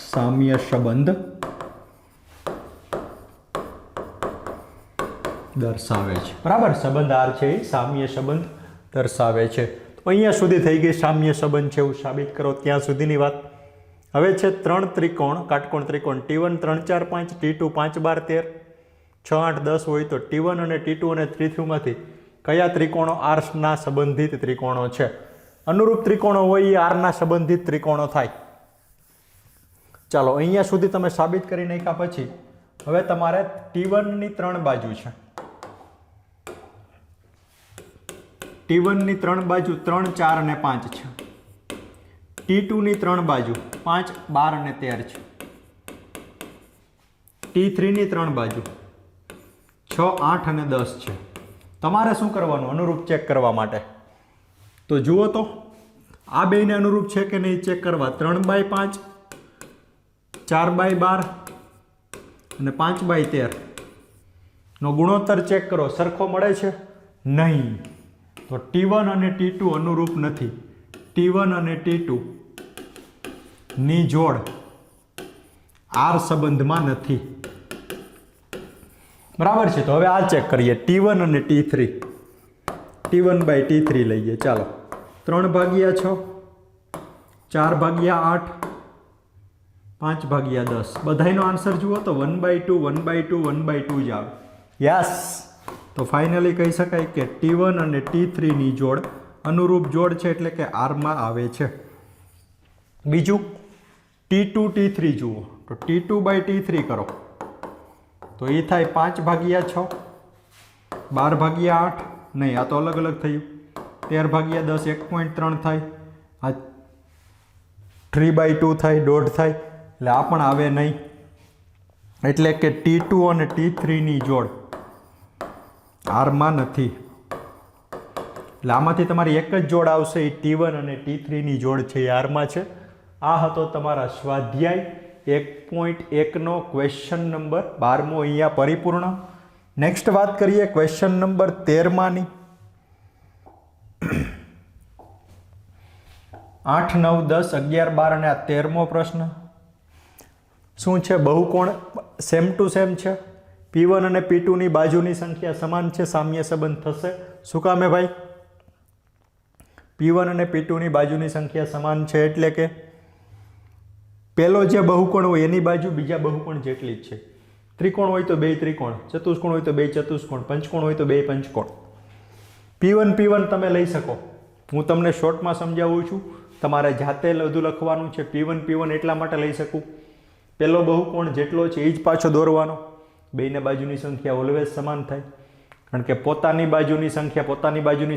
સામ્ય સંબંધ દર્શાવે છે. બરાબર. સંબંધ R છે એ સામ્ય સંબંધ દર્શાવે છે. તો અહીંયા સુધી થઈ ગઈ સામ્ય સંબંધ છે એવું સાબિત કરો ત્યાં સુધીની વાત. હવે છે 3 ત્રિકોણ, કાટકોણ ત્રિકોણ. T1 3 4 5, T2 5 12 13, 6 8 10 હોય તો T1 અને T2 અને T3 માંથી કયા ત્રિકોણો R ના સંબંધિત ત્રિકોણો છે? અનુરૂપ ત્રિકોણો હોય એ R ના સંબંધિત ત્રિકોણો થાય. ચાલો, અહીંયા સુધી તમે સાબિત કરી નાખ્યા પછી હવે તમારે T1 ની 3 બાજુ છે. T1 ની 3 બાજુ 3 4 અને 5 છે. T2 ની 3 બાજુ 5 12 અને 13 છે. T3 ની 3 બાજુ 6 8 અને 10 છે. તમારે શું કરવાનું અનુરૂપ ચેક કરવા માટે? તો જુઓ તો આ બેને અનુરૂપ છે કે નહીં ચેક કરવા. 3/5, 4/12 અને 5/13 નો ગુણોત્તર ચેક કરો. સરખો મળે છે? નહીં. તો T1 અને T2 અનુરૂપ નથી. T1 અને T2 ની જોડ R સંબંધમાં નથી. બરાબર છે. તો હવે આ ચેક કરીએ. T1 અને T3, T1/T3 લઈએ. ચાલો, 3/6, 4/8, 5/10. બધાનો આન્સર જુઓ તો 1/2, 1/2, 1/2 જ આવે. યસ. તો ફાઇનલી કહી શકાય કે T1 અને T3 ની જોડ અનુરૂપ જોડ છે એટલે કે R માં આવે છે. બીજું T2 T3 જુઓ તો T2/T3 કરો તો એ થાય 5/6, 12/8. નહીં, આ તો અલગ અલગ થયું. 13/10 1.3 થાય. આ 3/2 થાય, 1.5 થાય. એટલે આ પણ આવે નહીં. એટલે કે T2 અને T3 ની જોડ R માં નથી. એટલે આમાંથી તમારી એક જ જોડ આવશે, એ T1 અને T3 ની જોડ છે એ R માં છે. આ હતો તમારા સ્વાધ્યાય 1.1 નો ક્વેશ્ચન નંબર 12મો અહીંયા પરિપૂર્ણ. નેક્સ્ટ વાત કરીએ ક્વેશ્ચન નંબર 13માની. 8 9 10 11 12 અને આ 13મો પ્રશ્ન શું છે? બહુકોણ સેમ ટુ સેમ છે. P1 અને P2 ની બાજુની સંખ્યા સમાન છે, સામ્ય સંબંધ થશે. શું કામે ભાઈ? P1 અને P2 ની બાજુની સંખ્યા સમાન છે એટલે કે પહેલો જે બહુકોણ હોય એની બાજુ બીજા બહુકોણ જેટલી જ છે. ત્રિકોણ હોય તો 2 ત્રિકોણ, ચતુષ્કોણ હોય તો 2 ચતુષ્કોણ, પંચકોણ હોય તો 2 પંચકોણ. P1 તમે લઈ શકો. હું તમને શોર્ટમાં સમજાવું છું, તમારે જાતે બધું લખવાનું છે. P1 એટલા માટે લઈ શકું, પહેલો બહુકોણ જેટલો છે એ જ પાછો દોરવાનો. બેયને બાજુની સંખ્યા ઓલવેઝ સમાન થાય, કારણ કે પોતાની બાજુની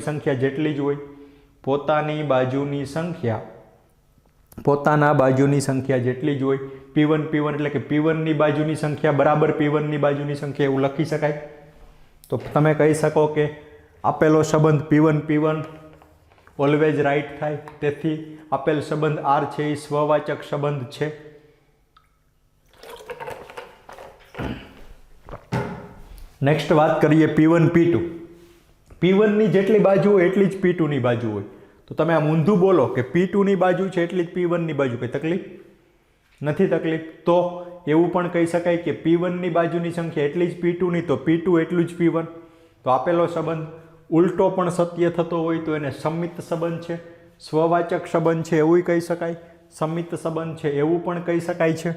સંખ્યા જેટલી જ હોય. પોતાના બાજુની સંખ્યા જેટલી જ હોય. P1 એટલે કે P1ની બાજુની સંખ્યા બરાબર P1ની બાજુની સંખ્યા, એવું લખી શકાય. તો તમે કહી શકો કે આપેલો સંબંધ P1 ઓલવેઝ રાઈટ થાય. તેથી આપેલ સંબંધ R છે એ સ્વવાચક સંબંધ છે. નેક્સ્ટ વાત કરીએ P1 P2. P1ની જેટલી બાજુ હોય એટલી જ P2ની બાજુ હોય. તો તમે આમ ઊંધું બોલો કે P2ની બાજુ છે એટલી જ P1ની બાજુ, કંઈ તકલીફ નથી. તો એવું પણ કહી શકાય કે P1ની બાજુની સંખ્યા એટલી જ P2ની, તો P2 એટલું જ P1. તો આપેલો સંબંધ ઉલટો પણ સત્ય થતો હોય તો એને સમિત સંબંધ છે, સ્વવાચક સંબંધ છે એવું કહી શકાય, સમિત સંબંધ છે એવું પણ કહી શકાય છે.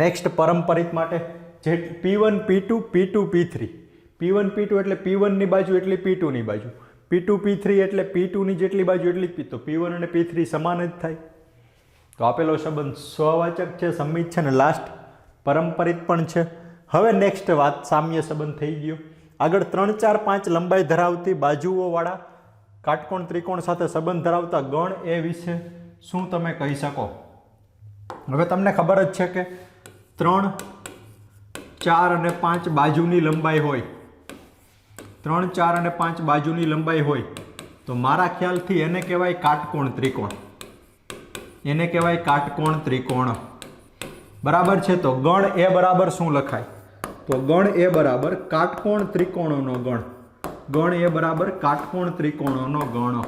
નેક્સ્ટ પારંપરિક માટે જે P1 P2 P2 P3. P1 P2 એટલે P1ની બાજુ એટલી P2ની બાજુ, P2 P3 એટલે P2ની જેટલી બાજુ એટલી જ તો P1 અને P3 સમાન જ થાય. તો આપેલો સંબંધ સ્વવાચક છે, સમિત છે, ને લાસ્ટ પારંપરિક પણ છે. હવે નેક્સ્ટ વાત સામ્ય સંબંધ થઈ ગયો. આગળ 3 4 5 લંબાઈ ધરાવતી બાજુઓવાળા કાટકોણ ત્રિકોણ સાથે સંબંધ ધરાવતા ગણ એ વિશે શું તમે કહી શકો? હવે તમને ખબર જ છે કે 3 4 અને 5 બાજુની લંબાઈ હોય, 3 4 અને 5 બાજુની લંબાઈ હોય તો મારા ખ્યાલથી એને કહેવાય કાટકોણ ત્રિકોણ. બરાબર છે. તો ગણ એ બરાબર શું લખાય? તો ગણ એ બરાબર કાટકોણ ત્રિકોણોનો ગણ.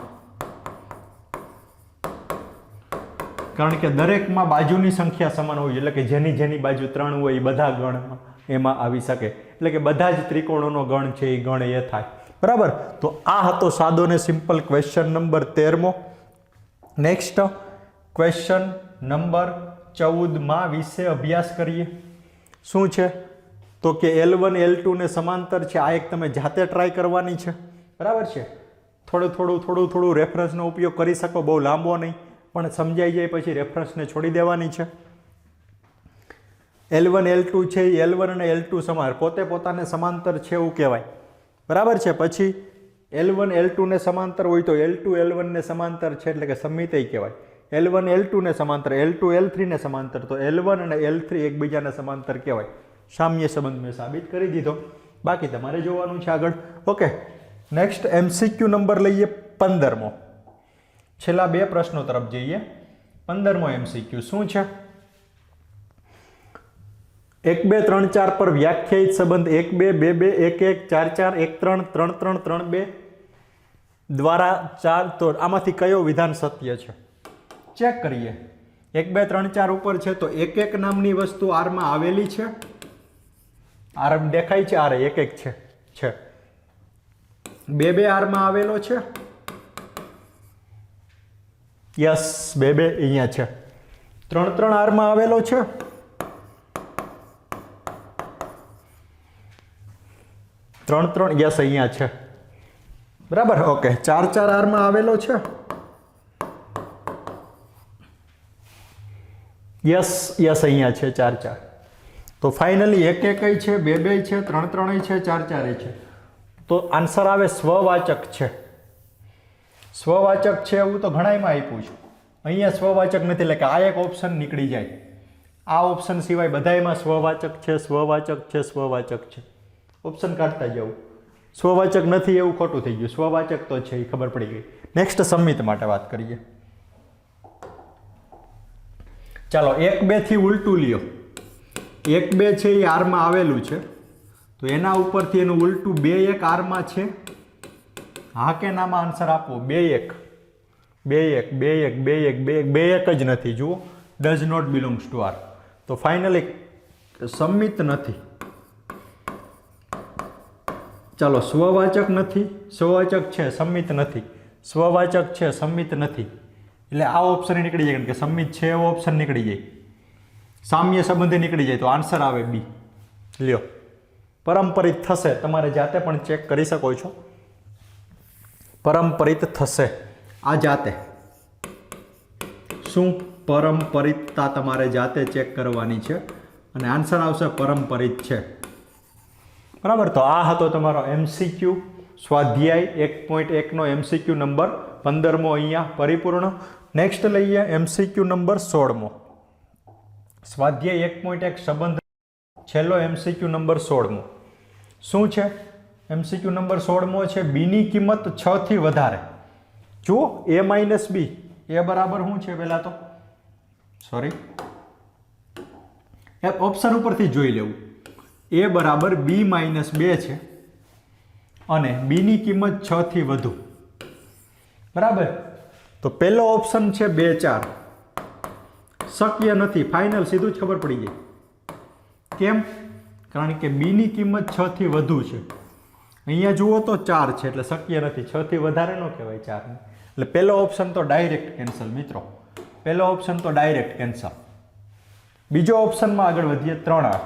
કારણ કે દરેકમાં બાજુની સંખ્યા સમાન હોય, એટલે કે જેની બાજુ 3 હોય એ બધા ગણમાં એમાં આવી શકે, એટલે કે બધા જ ત્રિકોણોનો ગણ છે એ ગણ એ થાય. બરાબર. તો આ હતો સાદો ને સિમ્પલ ક્વેશ્ચન નંબર 13મો. નેક્સ્ટ ક્વેશ્ચન નંબર 14માં વિશે અભ્યાસ કરીએ. શું છે? તો કે L1 L2 ને સમાંતર છે. આ એક તમે જાતે ટ્રાય કરવાની છે. બરાબર છે. થોડું રેફરન્સનો ઉપયોગ કરી શકો, બહુ લાંબો નહીં, પણ સમજાઈ જાય પછી રેફરન્સને છોડી દેવાની છે. L1 L2 છે એ L1 અને L2 પોતાને સમાંતર છે એવું કહેવાય. બરાબર છે. પછી L1 L2 ને સમાંતર હોય તો L2 L1 ને સમાંતર છે એટલે કે સમિતય કહેવાય. L1 L2 ને સમાંતર, L2 L3 ને સમાંતર, તો L1 અને L3 એકબીજાને સમાંતર કહેવાય. સામ્ય સંબંધ મેં સાબિત કરી દીધો. બાકી તમારે જોવાનું છે આગળ. ઓકે. નેક્સ્ટ MCQ નંબર લઈએ 15મો. છેલ્લા 2 પ્રશ્નો તરફ જઈએ. 15મો MCQ શું છે? 1 2 3 4 પર વ્યાખ્યાયિત સંબંધ 1 2 2 2 1 1 4 4 1 3 3 3 3 2 દ્વારા 4. તો આમાંથી કયો વિધાન સત્ય છે? ચેક કરીએ. 1 2 3 4 ઉપર છે તો 1 1 નામની વસ્તુ R માં આવેલી છે. R દેખાય છે, R 1 1 છે. 2 2 R માં આવેલો છે. યસ, 2 2 અહીંયા છે. 3 3 R માં આવેલો છે. 3 3 યસ અહીંયા છે. બરાબર. ઓકે. 4 4 R માં આવેલો છે. યસ અહીંયા છે 4 4. તો ફાઇનલી 1 1 છે, 2 2 છે, 3 3 છે, 4 4 છે. તો આન્સર આવે સ્વવાચક છે. સ્વવાચક છે એવું તો ઘણાયમાં આપ્યું છે. અહીંયા સ્વવાચક નથી, એટલે કે આ એક ઓપ્શન નીકળી જાય. આ ઓપ્શન સિવાય બધાયમાં સ્વવાચક છે. ઓપ્શન કાઢતા જવું. સ્વવાચક નથી એવું ખોટું થઈ ગયું. સ્વવાચક તો છે એ ખબર પડી ગઈ. નેક્સ્ટ સમિત માટે વાત કરીએ. ચાલો 1 2 થી ઉલટું લ્યો. 1 2 છે એ R માં આવેલું છે, તો એના ઉપરથી એનું ઉલટું 2 1 R માં છે. હા કે નામાં આન્સર આપો. 2 1 2 1 2 1 2 1 2 1 જ નથી. જુઓ, does not belongs to R. તો ફાઇનલી સમિત નથી. ચાલો, સ્વવાચક નથી, સ્વવાચક છે, સમિત નથી. સ્વવાચક છે, સમિત નથી, એટલે આ ઓપ્શન નીકળી જાય, કારણ કે સમિત છે એવો ઓપ્શન નીકળી જાય. સામ્ય સંબંધી નીકળી જાય તો આન્સર આવે B. લ્યો, પરંપરિત થશે. તમારે જાતે પણ ચેક કરી શકો છો. પરંપરિત થશે. આ જાતે શું પરંપરિતતા તમારે જાતે ચેક કરવાની છે અને આન્સર આવશે પરંપરિત છે, બરાબર. તો આ હતો તમારો MCQ સ્વાધ્યાય 1.1 નો MCQ નંબર 15મો અહીંયા પરિપૂર્ણ. નેક્સ્ટ લઈએ MCQ નંબર 16મો. સ્વાધ્યાય 1.1 સંબંધ છેલ્લો MCQ નંબર 16મો. શું છે MCQ નંબર 16મો છે બીની કિંમત 6 થી વધારે. જુઓ a માઇનસ બી, એ બરાબર શું છે પહેલા તો સોરી ઓપ્શન ઉપરથી જોઈ લેવું. a બરાબર b માઇનસ 2 છે અને બીની કિંમત 6 થી વધુ, બરાબર. તો પહેલો ઓપ્શન છે 2 4, શક્ય નથી, ફાઇનલ, સીધું જ ખબર પડી જાય. કેમ? કારણ કે બીની કિંમત 6 થી વધુ છે. અહીંયા જુઓ તો 4 છે એટલે શક્ય નથી, 6 થી વધારે ન કહેવાય 4 ને. એટલે પહેલો ઓપ્શન તો ડાયરેક્ટ કેન્સલ મિત્રો, પહેલો ઓપ્શન તો ડાયરેક્ટ કેન્સલ. બીજો ઓપ્શનમાં આગળ વધીએ 3 8.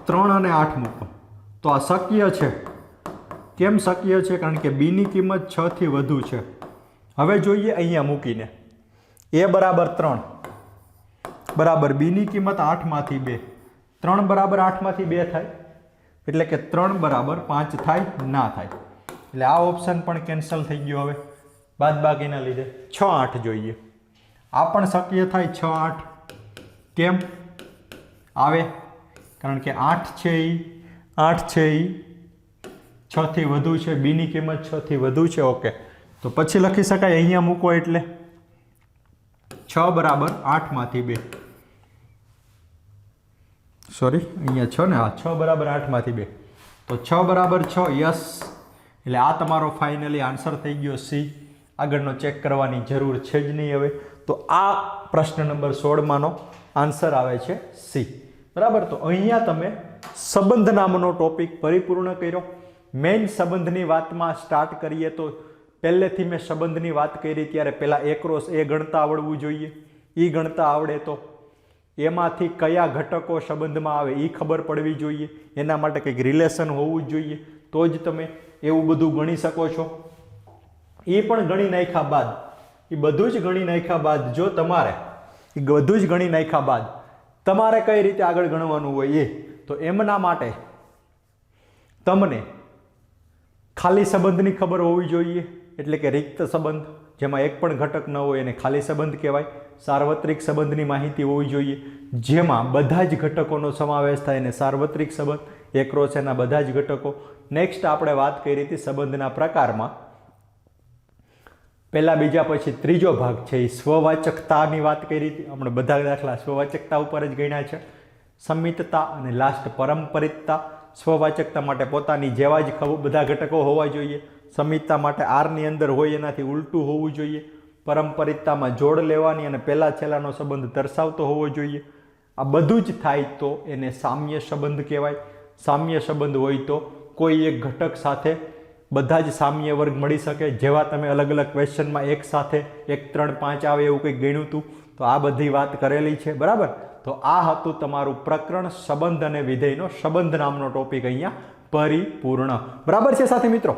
3 અને 8 મૂકો તો આ શક્ય છે. કેમ શક્ય છે? કારણ કે બીની કિંમત 6 થી વધુ છે. હવે જોઈએ અહીંયા મૂકીને a બરાબર 3 બરાબર બીની કિંમત 8 માંથી 2. 3 બરાબર 8 માંથી 2 થાય એટલે કે 3 બરાબર 5 થાય ના થાય. એટલે આ ઓપ્શન પણ કેન્સલ થઈ ગયો. હવે બાદબાકીના લીધે 6 8 જોઈએ. આ પણ શક્ય થાય 6 8. કેમ આવે? કારણ કે 8 છે એ 6 થી વધુ છે, બીની કિંમત 6 થી વધુ છે. ઓકે, તો પછી લખી શકાય અહીંયા મૂકો એટલે 6 બરાબર 8 માંથી 2. સોરી અહીંયા 6 ને, હા 6 બરાબર 8 માંથી 2. તો 6 બરાબર 6, યસ. એટલે આ તમારો ફાઇનલી આન્સર થઈ ગયો C. આગળનો ચેક કરવાની જરૂર છે જ નહીં હવે. તો આ પ્રશ્ન નંબર 16માંનો આન્સર આવે છે C, બરાબર. તો અહીંયા તમે સંબંધ નામનો ટોપિક પરિપૂર્ણ કર્યો. મેઇન સંબંધની વાતમાં સ્ટાર્ટ કરીએ તો પહેલેથી મેં સંબંધની વાત કરી ત્યારે પહેલાં a ક્રોસ a ગણતા આવડવું જોઈએ. એ ગણતા આવડે તો એમાંથી કયા ઘટકો સંબંધમાં આવે એ ખબર પડવી જોઈએ. એના માટે કંઈક રિલેશન હોવું જ જોઈએ, તો જ તમે એવું બધું ગણી શકો છો. એ પણ ગણી નાખ્યા બાદ, એ બધું જ ગણી નાખ્યા બાદ જો તમારે એ બધું જ ગણી નાખ્યા બાદ તમારે કઈ રીતે આગળ ગણવાનું હોય તો એમના માટે તમને ખાલી સંબંધની ખબર હોવી જોઈએ. એટલે કે રિક્ત સંબંધ જેમાં એક પણ ઘટક ન હોય એને ખાલી સંબંધ કહેવાય. સાર્વત્રિક સંબંધની માહિતી હોવી જોઈએ જેમાં બધા જ ઘટકોનો સમાવેશ થાય એને સાર્વત્રિક સંબંધ. એક ક્રોસ એના બધા જ ઘટકો. નેક્સ્ટ આપણે વાત કરી હતી સંબંધના પ્રકારમાં. પહેલા બીજા પછી ત્રીજો ભાગ છે એ સ્વવાચકતાની વાત કરી હતી. આપણે બધા દાખલા સ્વવાચકતા ઉપર જ ગણ્યા છે. સમિતતા અને લાસ્ટ પરંપરિતતા. સ્વવાચકતા માટે પોતાની જેવા જ બધા ઘટકો હોવા જોઈએ. સમિતતા માટે આરની અંદર હોય એનાથી ઉલટું હોવું જોઈએ. પરંપરિતતામાં જોડ લેવાની અને પહેલા છેલ્લાનો સંબંધ દર્શાવતો હોવો જોઈએ. આ બધું જ થાય તો એને સામ્ય સંબંધ કહેવાય. સામ્ય સંબંધ હોય તો કોઈ એક ઘટક સાથે બધા જ સામ્ય વર્ગ મળી શકે. જેવા તમે અલગ અલગ ક્વેશ્ચનમાં એક સાથે 1 3 5 આવે એવું કંઈક ગણ્યું હતું, તો આ બધી વાત કરેલી છે, બરાબર. તો આ હતું તમારું પ્રકરણ સંબંધ અને વિધેયનો સંબંધ નામનો ટોપિક અહીંયા પરિપૂર્ણ, બરાબર છે સાથી મિત્રો.